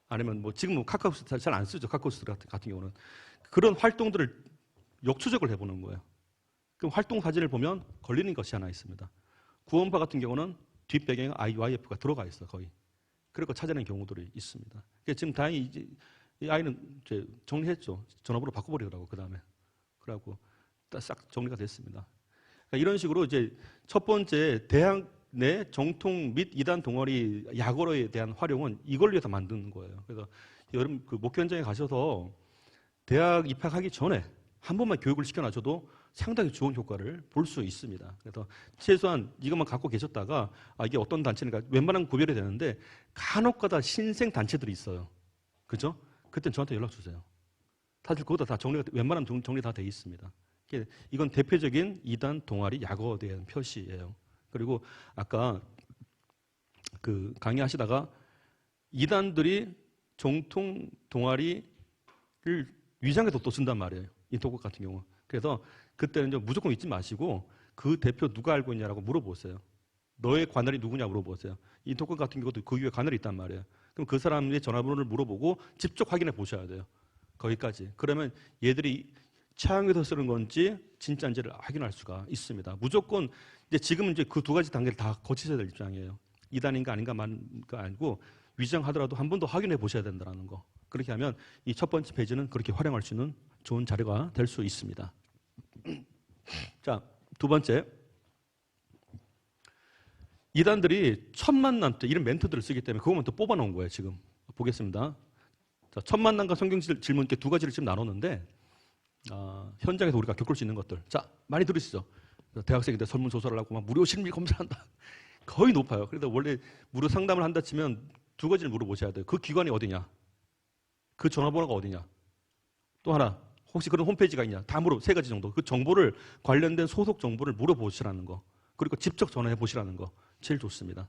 아니면 뭐 지금 뭐 카카오스타 잘 안 쓰죠. 카카오스타 같은 경우는 그런 활동들을 역추적을 해보는 거예요. 그럼 활동 사진을 보면 걸리는 것이 하나 있습니다. 구원파 같은 경우는 뒷배경에 IYF가 들어가 있어 거의. 그리고 찾아낸 경우들이 있습니다. 지금 다행히 이제 이 아이는 이제 정리했죠. 전화번호 바꿔버리더라고 그 다음에. 그래갖고 싹 정리가 됐습니다. 그러니까 이런 식으로 이제 첫 번째 대학 내 정통 및 이단 동아리 약어로에 대한 활용은 이걸 위해서 만드는 거예요. 그래서 여러분 그 목표 현장에 가셔서 대학 입학하기 전에 한 번만 교육을 시켜놔줘도 상당히 좋은 효과를 볼 수 있습니다. 그래서 최소한 이것만 갖고 계셨다가 이게 어떤 단체인가 웬만하면 구별이 되는데 간혹가다 신생 단체들이 있어요. 그죠? 그땐 저한테 연락 주세요. 사실 그것도 다 웬만하면 정리 다 돼 있습니다. 이건 대표적인 이단 동아리 약어에 대한 표시예요. 그리고 아까 그 강의하시다가 이단들이 정통 동아리를 위장해서 또 쓴단 말이에요. 인터넷 같은 경우. 그래서 그때는 좀 무조건 잊지 마시고 그 대표 누가 알고 있냐라고 물어보세요. 너의 관할이 누구냐 물어보세요. 인터넷 같은 경우도 그 위에 관할이 있단 말이에요. 그럼 그 사람의 전화번호를 물어보고 직접 확인해 보셔야 돼요. 거기까지. 그러면 얘들이 차용해서 쓰는 건지 진짜인지를 확인할 수가 있습니다. 무조건 이제 지금은 이제 그 두 가지 단계를 다 거치셔야 될 입장이에요. 이단인가 아닌가만가 아니고 위장하더라도 한 번 더 확인해 보셔야 된다는 거. 그렇게 하면 이 첫 번째 페이지는 그렇게 활용할 수 있는 좋은 자료가 될 수 있습니다. 자, 두 번째. 이단들이 첫 만남 때 이런 멘트들을 쓰기 때문에 그것만 또 뽑아놓은 거예요. 지금 보겠습니다. 자, 첫 만남과 성경 질문 이렇게 두 가지를 지금 나눴는데 현장에서 우리가 겪을 수 있는 것들. 자, 많이 들으시죠? 대학생인데 설문조사를 하고 막 무료 심리 검사를 한다. 거의 높아요. 그래서 원래 무료 상담을 한다 치면 두 가지를 물어보셔야 돼요. 그 기관이 어디냐? 그 전화번호가 어디냐? 또 하나, 혹시 그런 홈페이지가 있냐? 다 세 가지 정도. 그 정보를 관련된 소속 정보를 물어보시라는 거. 그리고 직접 전화해 보시라는 거. 제일 좋습니다.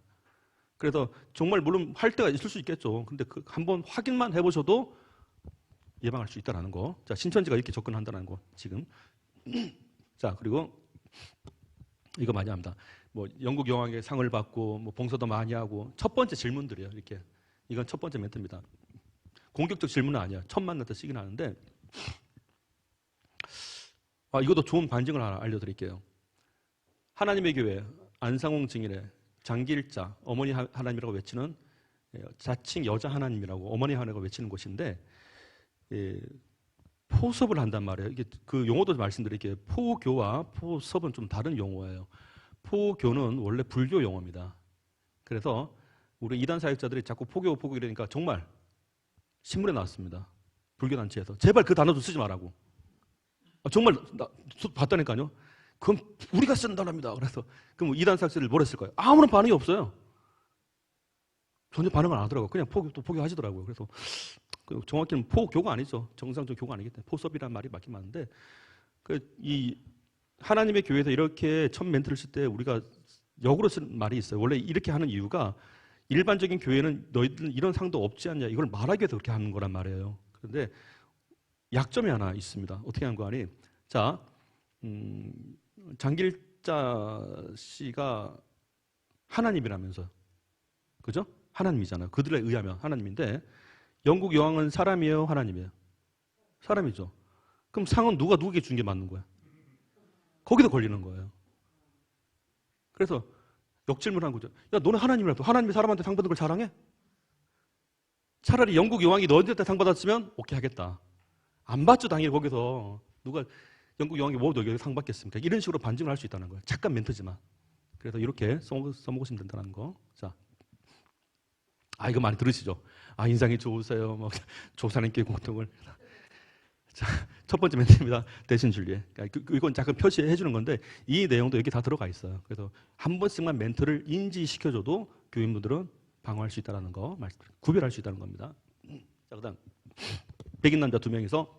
그래서 정말 물론 할 때가 있을 수 있겠죠. 근데 그 한번 확인만 해보셔도 예방할 수 있다는 거. 자, 신천지가 이렇게 접근한다는 거 지금. 자, 그리고 이거 많이 합니다. 뭐 영국 영화계 상을 받고 뭐 봉사도 많이 하고 첫 번째 질문들이에요. 이렇게 이건 첫 번째 멘트입니다. 공격적 질문은 아니야. 첫 만날 때 쓰긴 하는데 이것도 좋은 반증을 하나 알려드릴게요. 하나님의 교회 안상홍 증인의 장기일자 어머니 하나님이라고 외치는 자칭 여자 하나님이라고 어머니 하나님이라고 외치는 곳인데 포섭을 한단 말이에요. 이게 그 용어도 말씀드릴게요. 포교와 포섭은 좀 다른 용어예요. 포교는 원래 불교 용어입니다. 그래서 우리 이단 사역자들이 자꾸 포교 이러니까 정말 신문에 나왔습니다. 불교 단체에서 제발 그 단어 좀 쓰지 말라고. 정말 봤다니까요. 그건 우리가 쓰는 단어입니다. 그래서 그럼 이단 사역자들 뭘 했을까요? 아무런 반응이 없어요. 전혀 반응을 안 하더라고요. 그냥 포교하시더라고요. 그래서 정확히는 포교가 아니죠. 정상적 교가 아니기 때문에 포섭이라는 말이 맞긴 맞는데 이 하나님의 교회에서 이렇게 첫 멘트를 쓸 때 우리가 역으로 쓴 말이 있어요. 원래 이렇게 하는 이유가 일반적인 교회는 너희들은 이런 상도 없지 않냐 이걸 말하기 위해서 그렇게 하는 거란 말이에요. 그런데 약점이 하나 있습니다. 어떻게 하는 거 아니? 자, 장길자 씨가 하나님이라면서, 그죠? 하나님이잖아요. 그들에 의하면 하나님인데 영국 여왕은 사람이에요, 하나님이에요? 사람이죠. 그럼 상은 누가 누구에게 준 게 맞는 거야? 거기도 걸리는 거예요. 그래서 역질문한 거죠. 야, 너는 하나님이라도 하나님이 사람한테 상 받는 걸 자랑해? 차라리 영국 여왕이 너희들한테 상 받았으면 오케이 하겠다. 안 받죠, 당연히. 거기서 누가 영국 여왕이 뭐 너희에게 상 받겠습니까? 이런 식으로 반증을 할 수 있다는 거예요. 잠깐 멘트지만. 그래서 이렇게 써먹으시면 된다는 거. 자, 이거 많이 들으시죠? 인상이 좋으세요. 뭐 조사님께 고통을. 자, 첫 번째 멘트입니다. 대신 진리에. 이건 잠깐 표시해 주는 건데 이 내용도 여기 다 들어가 있어요. 그래서 한 번씩만 멘트를 인지시켜줘도 교인분들은 방어할 수 있다는 거, 구별할 수 있다는 겁니다. 자, 그다음 백인 남자 2명이서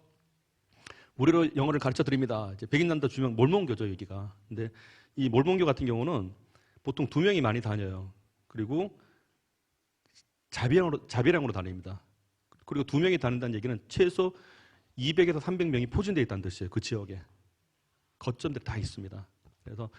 무료로 영어를 가르쳐 드립니다. 이제 백인 남자 2명 몰몬교죠, 여기가. 근데 이 몰몬교 같은 경우는 보통 2명이 많이 다녀요. 그리고 자비량으로 다닙니다. 그리고 2명이 다닌다는 얘기는 최소 200에서 300명이 포진되어 있다는 뜻이에요. 그 지역에. 거점들이 다 있습니다. 그래서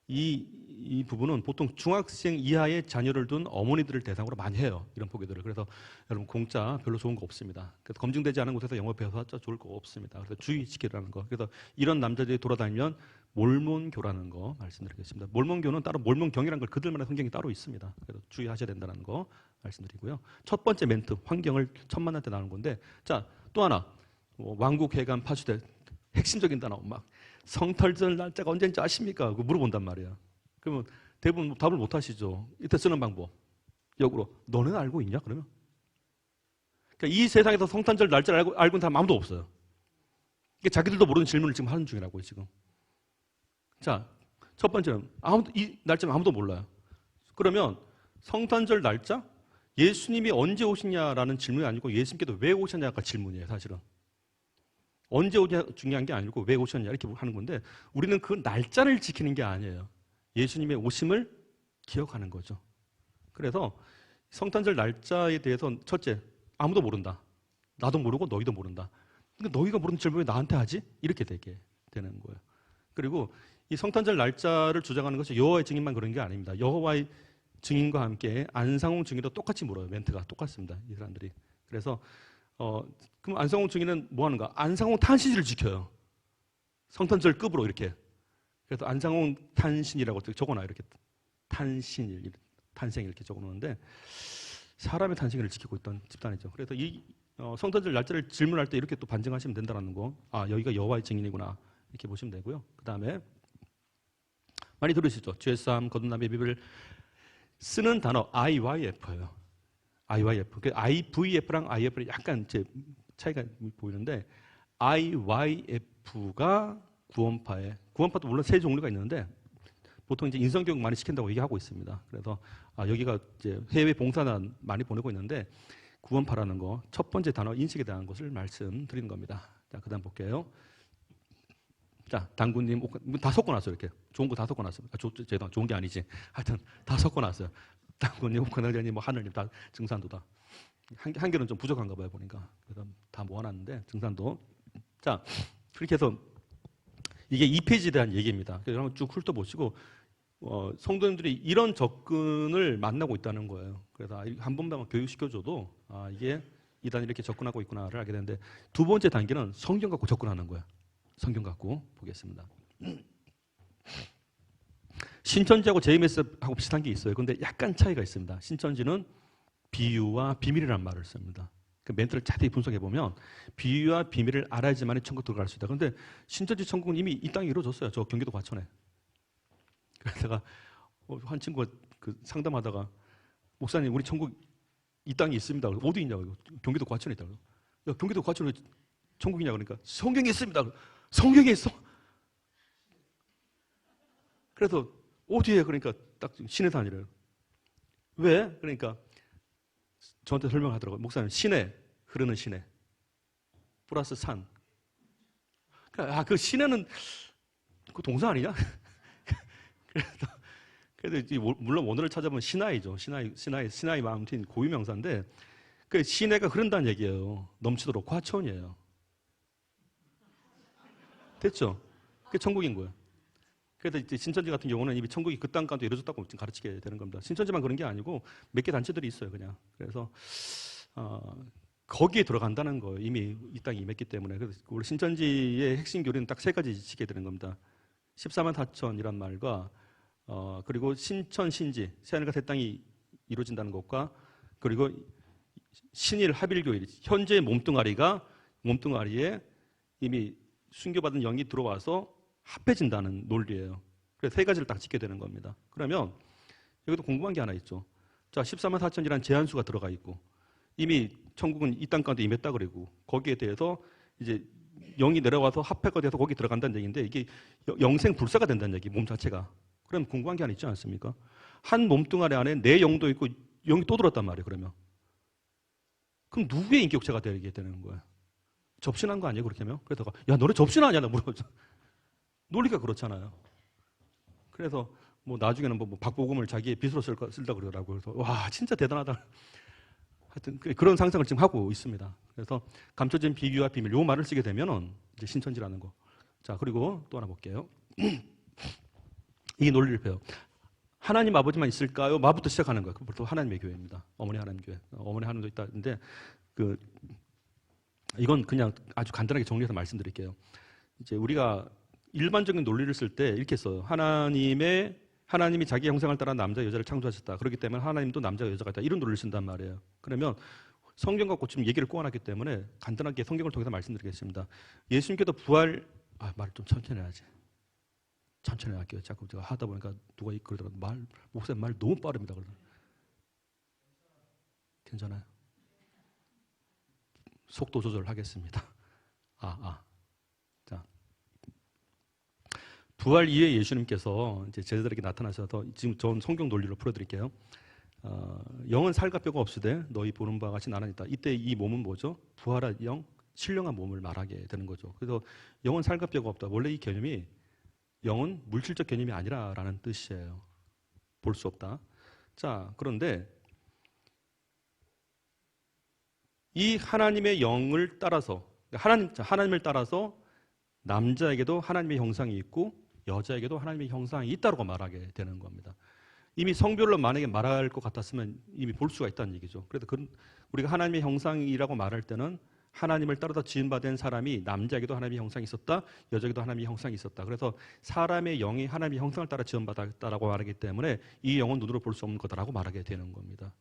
이 부분은 보통 중학생 이하의 자녀를 둔 어머니들을 대상으로 많이 해요. 이런 포교들을. 그래서 여러분 공짜 별로 좋은 거 없습니다. 그래서 검증되지 않은 곳에서 영어 배워서 좋을 거 없습니다. 그래서 주의시키라는 거. 그래서 이런 남자들이 돌아다니면 몰몬교라는 거 말씀드리겠습니다. 몰몬교는 따로 몰몬경이라는 걸 그들만의 성경이 따로 있습니다. 그래서 주의하셔야 된다는 거 말씀드리고요. 첫 번째 멘트, 환경을 첫 만날 때 나오는 건데, 자, 또 하나. 왕국회관 파수대 핵심적인 단어 막 성털절 날짜가 언제인지 아십니까? 그거 물어본단 말이야. 그러면 대부분 답을 못 하시죠. 이때 쓰는 방법 역으로 너는 알고 있냐? 그러면 그러니까 이 세상에서 성탄절 날짜를 알고 있는 사람 아무도 없어요. 이게 자기들도 모르는 질문을 지금 하는 중이라고요. 지금. 자, 첫 번째는 이 날짜는 아무도 몰라요. 그러면 성탄절 날짜? 예수님이 언제 오시냐라는 질문이 아니고 예수님께서 왜 오셨냐가 질문이에요. 사실은. 언제 오냐 중요한 게 아니고 왜 오셨냐 이렇게 하는 건데 우리는 그 날짜를 지키는 게 아니에요. 예수님의 오심을 기억하는 거죠. 그래서 성탄절 날짜에 대해서 첫째, 아무도 모른다. 나도 모르고 너희도 모른다. 근데 너희가 모르는 질문을 왜 나한테 하지? 이렇게 되게 되는 거예요. 그리고 이 성탄절 날짜를 주장하는 것이 여호와의 증인만 그런 게 아닙니다. 여호와의 증인과 함께 안상홍 증인도 똑같이 물어요. 멘트가 똑같습니다. 이 사람들이. 그래서 그럼 안상홍 증인은 뭐 하는가? 안상홍 탄신일을 지켜요. 성탄절급으로 이렇게. 그래서 안상홍 탄신이라고 적어놔요. 이렇게 탄신일, 탄생 이렇게 적어놓는데 사람의 탄생일을 지키고 있던 집단이죠. 그래서 이 성탄절 날짜를 질문할 때 이렇게 또 반증하시면 된다는 거. 여기가 여호와의 증인이구나 이렇게 보시면 되고요. 그 다음에 많이 들으시죠? 죄싸움, 거듭남의 비밀을 쓰는 단어 IYF예요. IYF. 그 IVF랑 IF랑 약간 이제 차이가 보이는데 IYF가 구원파도 물론 세 종류가 있는데 보통 이제 인성교육 많이 시킨다고 얘기하고 있습니다. 그래서 여기가 이제 해외 봉사단 많이 보내고 있는데 구원파라는 거 첫 번째 단어 인식에 대한 것을 말씀드리는 겁니다. 자, 그다음 볼게요. 자, 당구님 다 섞어놨어요. 이렇게 좋은 거 다 섞어놨어요. 죄송, 좋은 게 아니지. 하여튼 다 섞어놨어요. 당구님, 옥관장님, 하늘님 다 증산도다. 한 개는 좀 부족한가 봐요 보니까. 그래서 다 모아놨는데 증산도. 자, 그렇게 해서 이게 2페이지에 대한 얘기입니다. 그래서 한번 쭉 훑어보시고 성도님들이 이런 접근을 만나고 있다는 거예요. 그래서 한 번만 교육시켜줘도 이게 이단 이렇게 접근하고 있구나를 알게 되는데 두 번째 단계는 성경 갖고 접근하는 거예요. 성경 갖고 보겠습니다. 신천지하고 JMS하고 비슷한 게 있어요. 그런데 약간 차이가 있습니다. 신천지는 비유와 비밀이라는 말을 씁니다. 그 멘트를 자세히 분석해 보면 비유와 비밀을 알아야지만 천국 들어갈 수 있다. 그런데 신천지 천국은 이미 이 땅에 이루어졌어요. 저 경기도 과천에. 그래서 제가 한 친구가 그 상담하다가 목사님 우리 천국 이 땅에 있습니다. 어디 있냐고. 경기도 과천에 있다고. 야, 경기도 과천에 천국이냐 그러니까 성경에 있습니다. 성경에 있어. 그래서 어디에 그러니까 딱 시내 산이래요. 왜? 그러니까 저한테 설명하더라고요. 목사님 시내, 흐르는 시내 플러스 산. 그 시내는 그 동사 아니냐? 그래서 물론 오늘을 찾아보면 시나이죠. 시나이 마운틴 고유명사인데 그 시내가 흐른다는 얘기예요. 넘치도록 과천이에요. 됐죠? 그게 천국인 거예요. 그래서 이제 신천지 같은 경우는 이미 천국이 그 땅까지도 이루어졌다고 지금 가르치게 되는 겁니다. 신천지만 그런 게 아니고 몇 개 단체들이 있어요, 그냥. 그래서 거기에 들어간다는 거예요. 이미 이 땅에 임했기 때문에. 그래서 우리 신천지의 핵심 교리는 딱 세 가지 지키게 되는 겁니다. 14만 4천이란 말과 그리고 신천 신지 새하늘과 새 땅이 이루어진다는 것과 그리고 신일 합일교일 현재 몸뚱아리에 이미 순교받은 영이 들어와서 합해진다는 논리예요. 그래서 세 가지를 딱 짓게 되는 겁니다. 그러면 여기도 궁금한 게 하나 있죠. 자, 14만 4천이라는 제한수가 들어가 있고 이미 천국은 이 땅 가운데 임했다 그러고 거기에 대해서 이제 영이 내려와서 합해가 돼서 거기 들어간다는 얘기인데 이게 영생 불사가 된다는 얘기, 몸 자체가. 그럼 궁금한 게 하나 있지 않습니까? 한 몸뚱아리 안에 내 영도 있고 영이 또 들었단 말이에요, 그러면. 그럼 누구의 인격체가 되게 되는 거예요? 접신한 거 아니에요, 그렇게 하면? 그래서 야, 너네 접신하냐? 나 물어보죠. 논리가 그렇잖아요. 그래서 뭐 나중에는 뭐 박보검을 자기의 빚으로 쓸다 그러더라고요. 그래서 와, 진짜 대단하다. 하여튼 그런 상상을 지금 하고 있습니다. 그래서 감춰진 비유와 비밀, 요 말을 쓰게 되면은 이제 신천지라는 거. 자, 그리고 또 하나 볼게요. 이 논리를 배워. 하나님 아버지만 있을까요? 마부터 시작하는 거예요. 그부터 하나님의 교회입니다. 어머니 하나님 교회. 어머니 하나님도 있다는데 이건 그냥 아주 간단하게 정리해서 말씀드릴게요. 이제 우리가 일반적인 논리를 쓸 때 이렇게 써요. 하나님이 자기 형상을 따라 남자 여자를 창조하셨다. 그렇기 때문에 하나님도 남자 여자가 있다. 이런 논리를 쓴단 말이에요. 그러면 성경 갖고 지금 얘기를 꼬아놨기 때문에 간단하게 성경을 통해서 말씀드리겠습니다. 예수님께서 말을 좀 천천히 해야지. 천천히 할게요. 자꾸 제가 하다 보니까 누가 그러더라고요. 목사님 말 너무 빠릅니다. 그러더라고요. 괜찮아요? 속도 조절하겠습니다. 자, 부활 이후에 예수님께서 이제 제자들에게 나타나셔서 지금 전 성경 논리로 풀어드릴게요. 영은 살과 뼈가 없으되 너희 보는 바와 같이 나는 있다. 이때 이 몸은 뭐죠? 부활한 영, 신령한 몸을 말하게 되는 거죠. 그래서 영은 살과 뼈가 없다. 원래 이 개념이 영은 물질적 개념이 아니라라는 뜻이에요. 볼 수 없다. 자, 그런데 이 하나님의 영을 따라서 하나님을 따라서 남자에게도 하나님의 형상이 있고 여자에게도 하나님의 형상이 있다고 말하게 되는 겁니다. 이미 성별로 만약에 말할 것 같았으면 이미 볼 수가 있다는 얘기죠. 그래서 우리가 하나님의 형상이라고 말할 때는 하나님을 따라서 지음받은 사람이 남자에게도 하나님의 형상이 있었다, 여자에게도 하나님의 형상이 있었다. 그래서 사람의 영이 하나님의 형상을 따라 지음받았다라고 말하기 때문에 이 영은 눈으로 볼 수 없는 거다라고 말하게 되는 겁니다.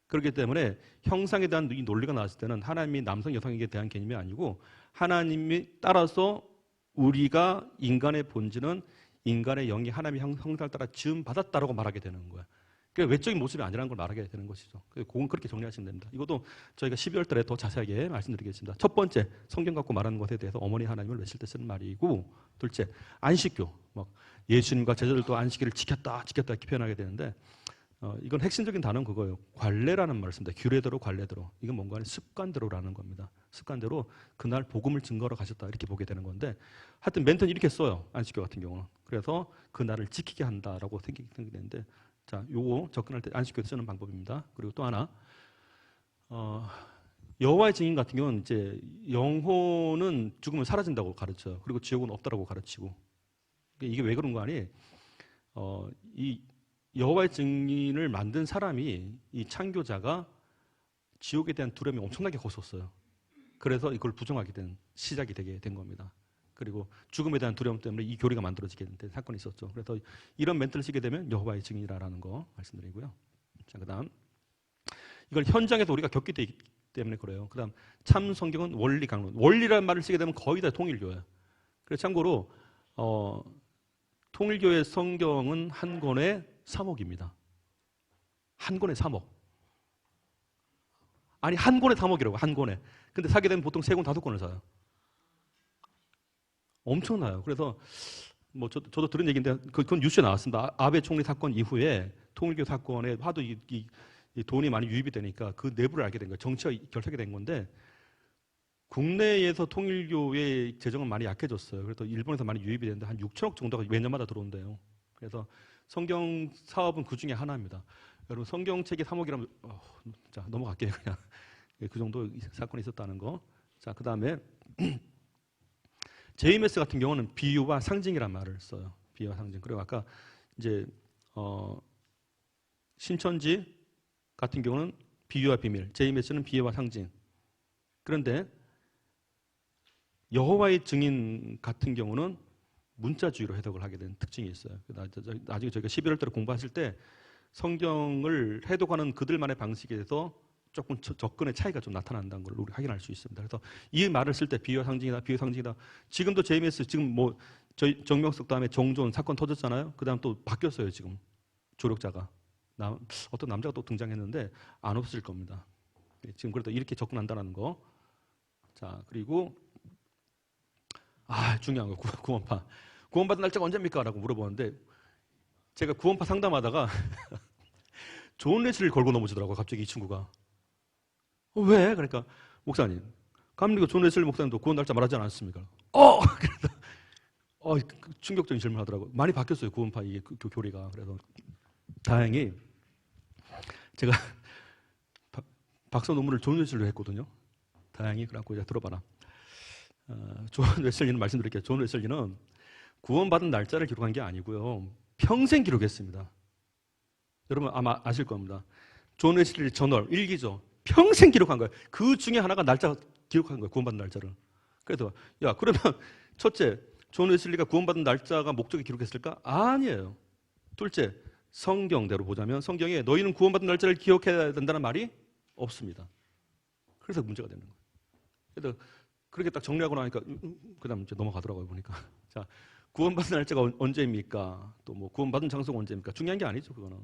그렇기 때문에 형상에 대한 이 논리가 나왔을 때는 하나님이 남성, 여성에게 대한 개념이 아니고 하나님이 따라서 우리가 인간의 본질은 인간의 영이 하나님의 형상을 따라 지음받았다라고 말하게 되는 거예요. 그러니까 외적인 모습이 아니라는 걸 말하게 되는 것이죠. 그건 그렇게 정리하시면 됩니다. 이것도 저희가 12월 달에 더 자세하게 말씀드리겠습니다. 첫 번째, 성경 갖고 말하는 것에 대해서 어머니 하나님을 외칠 때 쓰는 말이고, 둘째, 안식교. 예수님과 제자들도 안식일을 지켰다 이렇게 표현하게 되는데 이건 핵심적인 단어는 그거예요. 관례라는 말을 씁니다. 규례대로 관례대로. 이건 뭔가 하는 습관대로라는 겁니다. 습관대로 그날 복음을 증거하러 가셨다 이렇게 보게 되는 건데 하여튼 멘트는 이렇게 써요. 안식교 같은 경우는. 그래서 그날을 지키게 한다라고 생기는데 자, 요거 접근할 때 안식교 쓰는 방법입니다. 그리고 또 하나 여호와의 증인 같은 경우는 이제 영혼은 죽으면 사라진다고 가르쳐요. 그리고 지옥은 없다라고 가르치고 이게 왜 그런 거 아니? 이 여호와의 증인을 만든 사람이 이 창조자가 지옥에 대한 두려움이 엄청나게 컸었어요. 그래서 이걸 부정하게 된 시작이 되게 된 겁니다. 그리고 죽음에 대한 두려움 때문에 이 교리가 만들어지게 된 사건이 있었죠. 그래서 이런 멘트를 쓰게 되면 여호와의 증인이라는 거 말씀드리고요. 자, 그다음 이걸 현장에서 우리가 겪게 되기 때문에 그래요. 그다음 참 성경은 원리 강론. 원리라는 말을 쓰게 되면 거의 다 통일교예요. 그래서 참고로 통일교의 성경은 한 권에 3억입니다. 한 권에 3억. 아니 한 권에 3억이라고 한 권에. 근데 사게 되면 보통 3권, 5권을 사요. 엄청나요. 그래서 뭐 저도 들은 얘기인데 그건 뉴스에 나왔습니다. 아베 총리 사건 이후에 통일교 사건에 하도 이 돈이 많이 유입이 되니까 그 내부를 알게 된 거예요. 정치가 결석이 된 건데 국내에서 통일교의 재정은 많이 약해졌어요. 그래서 일본에서 많이 유입이 되는데 한 6천억 정도가 매년마다 들어온대요. 그래서 성경 사업은 그 중에 하나입니다. 여러분 성경책이 3억이라면 자 넘어갈게요 그냥. 그 정도 사건이 있었다는 거. 자 그다음에 JMS 같은 경우는 비유와 상징이란 말을 써요. 비유와 상징. 그리고 아까 이제 신천지 같은 경우는 비유와 비밀, JMS는 비유와 상징. 그런데 여호와의 증인 같은 경우는 문자주의로 해석을 하게 된 특징이 있어요. 나중에 저희가 11월 달에 공부하실 때 성경을 해독하는 그들만의 방식에 대해서 조금 접근의 차이가 좀 나타난다는 걸 우리 확인할 수 있습니다. 그래서 이 말을 쓸 때 비유와 상징이다, 비유 상징이다. 지금도 JMS 지금 뭐 저희 정명석 다음에 정존 사건 터졌잖아요. 그다음 또 바뀌었어요 지금 조력자가 어떤 남자가 또 등장했는데 안 없어질 겁니다. 지금 그래도 이렇게 접근한다는 거. 자 그리고 중요한 거 구원파. 구원받은 날짜가 언제입니까? 라고 물어보는데 제가 구원파 상담하다가 존 레슬리를 걸고 넘어지더라고요. 갑자기 이 친구가. 왜? 그러니까 목사님 감리교 존 레슬리 목사님도 구원 날짜 말하지 않았습니까? 그래서 충격적인 질문을 하더라고요. 많이 바뀌었어요. 구원파 이게 교리가. 그래서 다행히 제가 박사 논문을 존 레슬리로 했거든요. 다행히 그래갖고 이제 들어봐라. 존 웨슬리는 말씀드릴게요. 존 웨슬리는 구원받은 날짜를 기록한 게 아니고요. 평생 기록했습니다. 여러분 아마 아실 겁니다. 존 웨슬리 저널 일기죠. 평생 기록한 거예요. 그 중에 하나가 날짜 기록한 거예요. 구원받은 날짜를. 그래서 그러면 첫째, 존 웨슬리가 구원받은 날짜가 목적에 기록했을까? 아니에요. 둘째, 성경대로 보자면 성경에 너희는 구원받은 날짜를 기억해야 된다는 말이 없습니다. 그래서 문제가 되는 거예요. 그래서 그렇게 딱 정리하고 나니까 그다음 이제 넘어가더라고요 보니까. 자 구원받은 날짜가 언제입니까? 또 뭐 구원받은 장소가 언제입니까? 중요한 게 아니죠 그거는.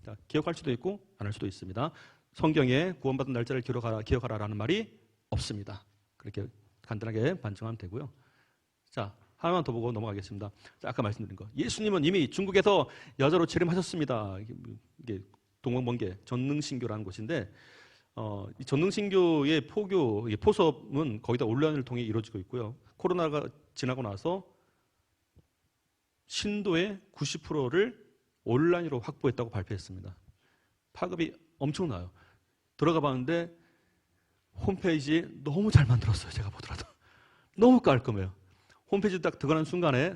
자 기억할 수도 있고 안 할 수도 있습니다. 성경에 구원받은 날짜를 기억하라라는 말이 없습니다. 그렇게 간단하게 반증하면 되고요. 자 하나만 더 보고 넘어가겠습니다. 자, 아까 말씀드린 거. 예수님은 이미 중국에서 여자로 재림하셨습니다. 이게 동방번개 전능신교라는 곳인데 이 전능신교의 포섭은 거의 다 온라인을 통해 이루어지고 있고요. 코로나가 지나고 나서 신도의 90%를 온라인으로 확보했다고 발표했습니다. 파급이 엄청나요. 들어가 봤는데 홈페이지 너무 잘 만들었어요. 제가 보더라도. 너무 깔끔해요. 홈페이지 딱 들어가는 순간에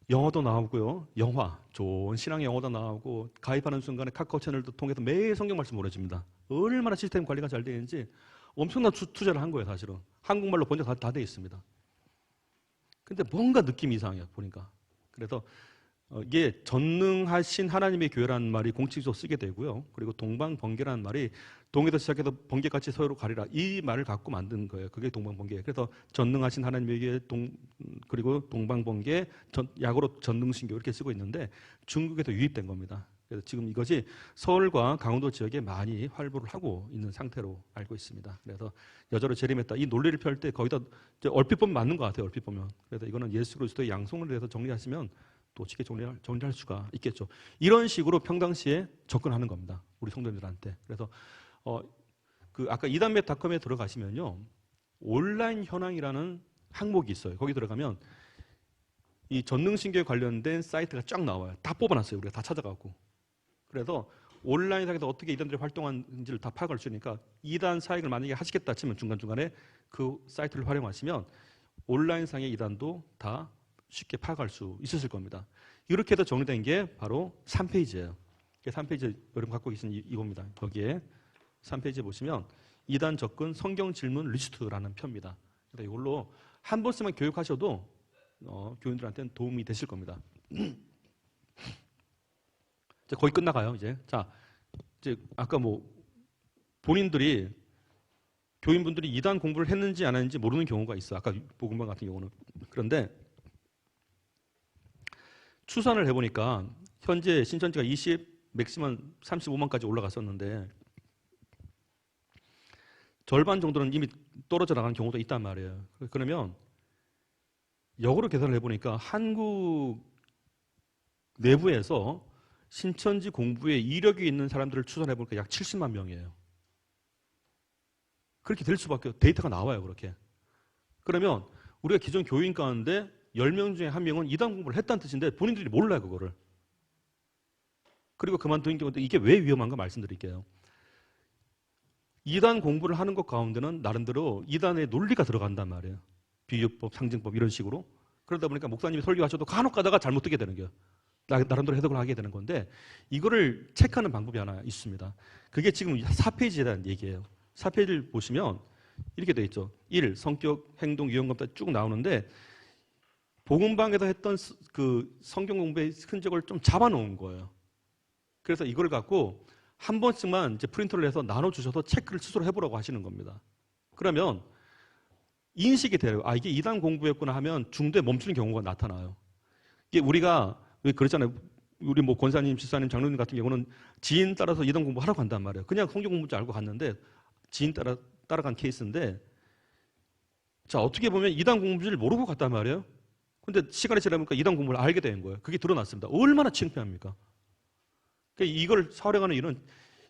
영어도 나오고요. 영화, 좋은 신앙 영어도 나오고 가입하는 순간에 카카오 채널도 통해서 매일 성경 말씀 보내줍니다. 얼마나 시스템 관리가 잘 되어 있는지 엄청난 투자를 한 거예요. 사실은. 한국말로 번역 다 되어 있습니다. 근데 뭔가 느낌이 이상해요. 보니까. 그래서 이게 전능하신 하나님의 교회라는 말이 공식적으로 쓰게 되고요. 그리고 동방번개라는 말이 동에서 시작해서 번개같이 서로 가리라 이 말을 갖고 만든 거예요. 그게 동방번개. 그래서 전능하신 하나님의 교회 그리고 동방번개 약으로 전능신교 이렇게 쓰고 있는데 중국에서 유입된 겁니다. 그래서 지금 이것이 서울과 강원도 지역에 많이 활보를 하고 있는 상태로 알고 있습니다. 그래서 여자로 재림했다. 이 논리를 펼 때 거의 다 얼핏 보면 맞는 것 같아요. 얼핏 보면. 그래서 이거는 예수 그리스도의 양성을 해서 정리하시면 또 쉽게 정리할 수가 있겠죠. 이런 식으로 평상시에 접근하는 겁니다. 우리 성도님들한테. 그래서 아까 이단맵닷컴에 들어가시면요. 온라인 현황이라는 항목이 있어요. 거기 들어가면 이 전능신교에 관련된 사이트가 쫙 나와요. 다 뽑아놨어요. 우리가 다 찾아가고. 그래서 온라인상에서 어떻게 이단들이 활동하는지를 다 파악할 수 있으니까 이단 사역을 만약에 하시겠다 치면 중간중간에 그 사이트를 활용하시면 온라인상의 이단도 다 쉽게 파악할 수 있었을 겁니다. 이렇게 해서 정리된 게 바로 3페이지예요. 3페이지 여러분 갖고 계신 이겁니다. 거기에 3페이지에 보시면 이단 접근 성경 질문 리스트라는 표입니다. 이걸로 한 번씩만 교육하셔도 교인들한테는 도움이 되실 겁니다. 이제 거의 끝나가요. 이제 아까 본인들이 교인분들이 이단 공부를 했는지 안 했는지 모르는 경우가 있어. 아까 복음방 같은 경우는. 그런데 추산을 해보니까 현재 신천지가 맥시멈 35만까지 올라갔었는데 절반 정도는 이미 떨어져 나간 경우도 있단 말이에요. 그러면 역으로 계산을 해보니까 한국 내부에서 신천지 공부에 이력이 있는 사람들을 추산해보니까 약 70만 명이에요. 그렇게 될 수밖에 데이터가 나와요. 그렇게. 그러면 우리가 기존 교인 가운데 10명 중에 1명은 이단 공부를 했다는 뜻인데 본인들이 몰라요. 그거를. 그리고 그만둔 경우도 이게 왜 위험한가 말씀드릴게요. 이단 공부를 하는 것 가운데는 나름대로 이단의 논리가 들어간단 말이에요. 비유법, 상징법 이런 식으로. 그러다 보니까 목사님이 설교하셔도 간혹 가다가 잘못 듣게 되는 거예요. 나름대로 해석을 하게 되는 건데 이거를 체크하는 방법이 하나 있습니다. 그게 지금 4페이지에 대한 얘기예요. 4페이지를 보시면 이렇게 되어 있죠. 1. 성격, 행동, 유형검사 쭉 나오는데 복음방에서 했던 그 성경 공부의 흔적을 좀 잡아놓은 거예요. 그래서 이걸 갖고 한 번씩만 이제 프린터를 해서 나눠주셔서 체크를 스스로 해보라고 하시는 겁니다. 그러면 인식이 돼요. 아, 이게 이단 공부였구나 하면 중도에 멈추는 경우가 나타나요. 이게 우리가 왜 그랬잖아요. 우리 뭐 권사님, 집사님, 장로님 같은 경우는 지인 따라서 이단 공부 하라고 한단 말이에요. 그냥 성경 공부인 줄 알고 갔는데 지인 따라간 케이스인데 자, 어떻게 보면 이단 공부를 모르고 갔단 말이에요. 근데 시간이 지나니까 이단 공부를 알게 된 거예요. 그게 드러났습니다. 얼마나 창피합니까? 그러니까 이걸 활용하는 이런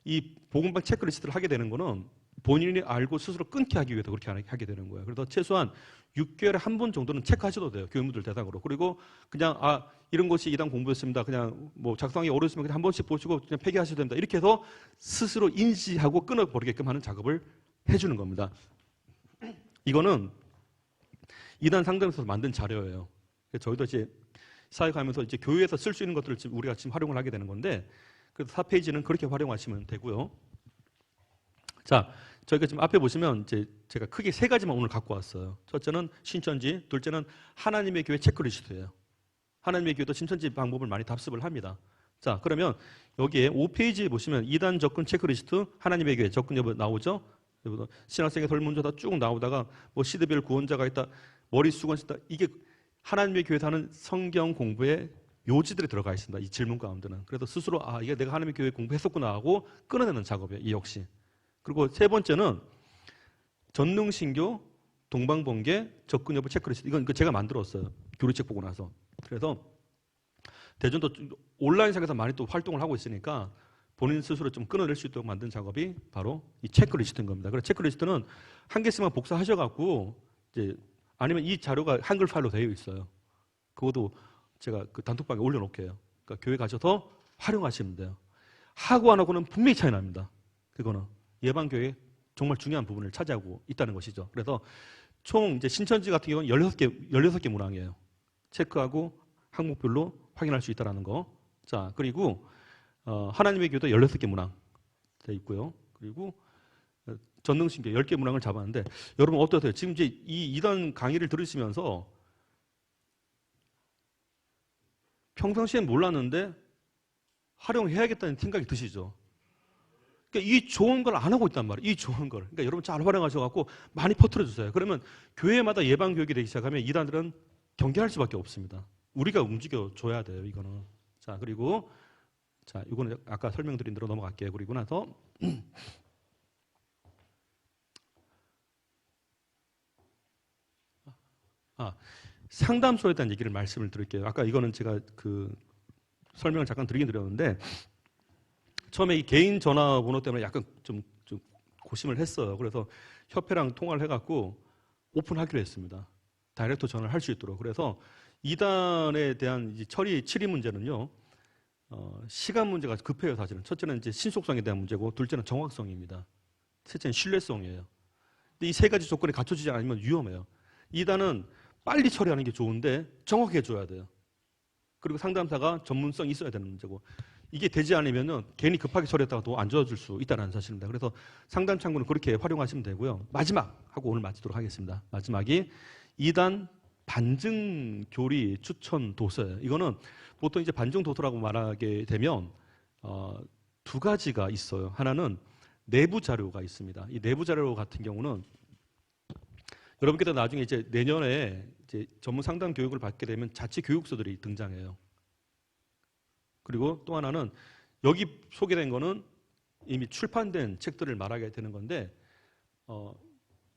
이 복음방 체크리스트를 하게 되는 거는 본인이 알고 스스로 끊게 하기 위해서 그렇게 하게 되는 거예요. 그래서 최소한 6개월에 한 번 정도는 체크하셔도 돼요. 교인분들 대상으로. 그리고 그냥 이런 것이 이단 공부였습니다. 그냥 뭐 작성하기 어려우시면 그냥 한 번씩 보시고 그냥 폐기하셔도 됩니다. 이렇게 해서 스스로 인지하고 끊어버리게끔 하는 작업을 해주는 겁니다. 이거는 이단 상담에서 만든 자료예요. 저희도 이제 사역하면서 이제 교회에서 쓸 수 있는 것들을 지금 우리가 지금 활용을 하게 되는 건데 그래서 4페이지는 그렇게 활용하시면 되고요. 자, 저희가 지금 앞에 보시면 이제 제가 크게 3가지만 오늘 갖고 왔어요. 첫째는 신천지, 둘째는 하나님의 교회 체크리스트예요. 하나님의 교회도 신천지 방법을 많이 답습을 합니다. 자, 그러면 여기에 5페이지에 보시면 2단 접근 체크리스트, 하나님의 교회 접근 여부 나오죠? 신학생의 설문조 다 쭉 나오다가 뭐 시대별 구원자가 있다, 머리 수건 있다. 이게 하나님의 교회에서 하는 성경 공부에 요지들이 들어가 있습니다. 이 질문 가운데는. 그래서 스스로 이게 내가 하나님의 교회 공부했었구나 하고 끊어내는 작업이에요. 이 역시. 그리고 3번째는 전능신교, 동방번개, 접근 여부 체크리스트. 이건 제가 만들었어요. 교리책 보고 나서. 그래서 대전도 온라인상에서 많이 또 활동을 하고 있으니까 본인 스스로 좀 끊어낼 수 있도록 만든 작업이 바로 이 체크리스트인 겁니다. 그래서 체크리스트는 한 개씩만 복사하셔갖고 이제 아니면 이 자료가 한글 파일로 되어 있어요. 그것도 제가 그 단톡방에 올려놓을게요. 그러니까 교회 가셔서 활용하시면 돼요. 하고 안 하고는 분명히 차이 납니다. 그거는 예방교회 정말 중요한 부분을 차지하고 있다는 것이죠. 그래서 총 이제 신천지 같은 경우는 16개 문항이에요. 체크하고 항목별로 확인할 수 있다는 거. 자, 그리고 하나님의 교회도 16개 문항 되어 있고요. 그리고 전능신교 10개 문항을 잡았는데 여러분 어떠세요? 지금 이제 이 2단 강의를 들으시면서 평상시엔 몰랐는데 활용해야겠다는 생각이 드시죠? 그러니까 이 좋은 걸 안 하고 있단 말이에요. 이 좋은 걸. 그러니까 여러분 잘 활용하셔갖고 많이 퍼뜨려 주세요. 그러면 교회마다 예방 교육이 되기 시작하면 이단들은 경계할 수밖에 없습니다. 우리가 움직여 줘야 돼요. 이거는. 자, 그리고 자, 이거는 아까 설명드린 대로 넘어갈게요. 그리고 나서 상담소에 대한 얘기를 말씀을 드릴게요. 아까 이거는 제가 그 설명을 잠깐 드리긴 드렸는데 처음에 이 개인 전화번호 때문에 약간 좀 고심을 했어요. 그래서 협회랑 통화를 해갖고 오픈하기로 했습니다. 다이렉트 전화를 할 수 있도록. 그래서 2단에 대한 처리 문제는요. 시간 문제가 급해요, 사실은. 첫째는 이제 신속성에 대한 문제고, 둘째는 정확성입니다. 셋째는 신뢰성이에요. 근데 이 3가지 조건이 갖춰지지 않으면 위험해요. 2단은 빨리 처리하는 게 좋은데 정확하게 줘야 돼요. 그리고 상담사가 전문성이 있어야 되는 문제고, 이게 되지 않으면은 괜히 급하게 처리했다가 또 안 좋아질 수 있다는 사실입니다. 그래서 상담 창구는 그렇게 활용하시면 되고요. 마지막 하고 오늘 마치도록 하겠습니다. 마지막이 2단 반증 교리 추천 도서예요. 이거는 보통 이제 반증 도서라고 말하게 되면 2가지가 있어요. 하나는 내부 자료가 있습니다. 이 내부 자료 같은 경우는 여러분께서 나중에 이제 내년에 이제 전문 상담 교육을 받게 되면 자체 교육서들이 등장해요. 그리고 또 하나는 여기 소개된 거는 이미 출판된 책들을 말하게 되는 건데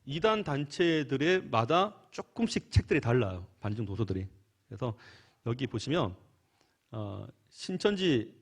2단 단체들의 마다 조금씩 책들이 달라요. 반증 도서들이. 그래서 여기 보시면 신천지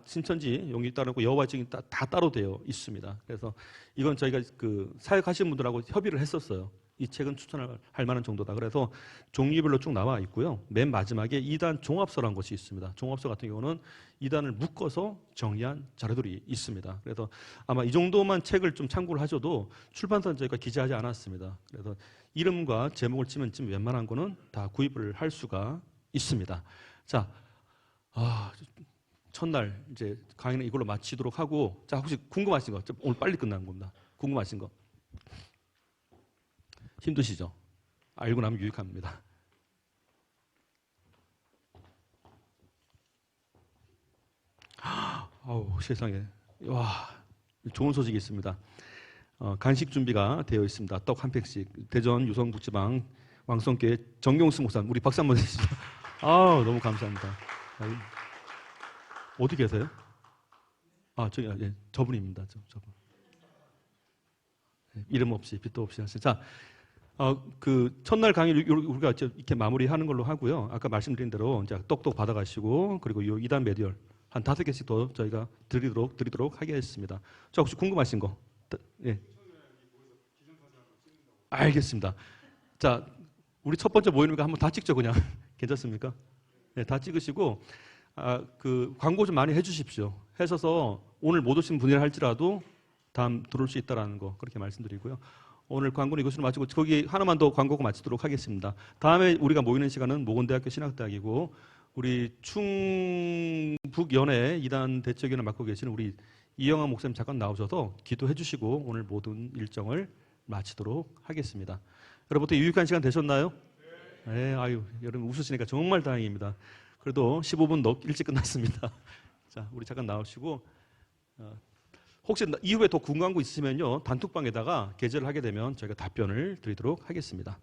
신천지 용이 따르고 여호와 증인 다 따로 되어 있습니다. 그래서 이건 저희가 그 사역하시는 분들하고 협의를 했었어요. 이 책은 추천할 만한 정도다. 그래서 종류별로 쭉 나와 있고요. 맨 마지막에 2단 종합서라는 것이 있습니다. 종합서 같은 경우는 2단을 묶어서 정리한 자료들이 있습니다. 그래서 아마 이 정도만 책을 좀 참고를 하셔도 출판사는 저희가 기재하지 않았습니다. 그래서 이름과 제목을 치면 지금 웬만한 거는 다 구입을 할 수가 있습니다. 자, 첫날 이제 강의는 이걸로 마치도록 하고, 자, 혹시 궁금하신 거, 오늘 빨리 끝나는 겁니다. 궁금하신 거 힘드시죠? 알고 나면 유익합니다. 아우, 세상에, 와, 좋은 소식이 있습니다. 간식 준비가 되어 있습니다. 떡 한 팩씩. 대전 유성북지방 왕성교회 정경수 목사님, 우리 박수 한번 해주시죠. 아, 너무 감사합니다. 어디 계세요? 저기, 예, 저분입니다. 저분. 예, 이름 없이, 빛도 없이 하세요. 자, 그 첫날 강의를 우리가 이렇게 마무리하는 걸로 하고요. 아까 말씀드린 대로 이제 떡도 받아가시고, 그리고 요 2단 매뉴얼 한 5개씩 더 저희가 드리도록 하겠습니다. 자, 혹시 궁금하신 거? 예. 알겠습니다. 자, 우리 첫 번째 모임이니까 한번 다 찍죠, 그냥. 괜찮습니까? 네, 다 찍으시고, 그 광고 좀 많이 해주십시오. 하셔서 오늘 못 오신 분이라 할지라도 다음 들어올 수 있다라는 거 그렇게 말씀드리고요. 오늘 광고는 이것으로 마치고 거기 하나만 더 광고가 마치도록 하겠습니다. 다음에 우리가 모이는 시간은 모건대학교 신학대학이고 우리 충북연회 2단 대책위원을 맡고 계시는 우리 이영환 목사님 잠깐 나오셔서 기도해 주시고 오늘 모든 일정을 마치도록 하겠습니다. 여러분들 유익한 시간 되셨나요? 네, 아유, 여러분 웃으시니까 정말 다행입니다. 그래도 15분 더 일찍 끝났습니다. 자, 우리 잠깐 나오시고 혹시 이후에 더 궁금한 거 있으면요 단톡방에다가 게재를 하게 되면 저희가 답변을 드리도록 하겠습니다.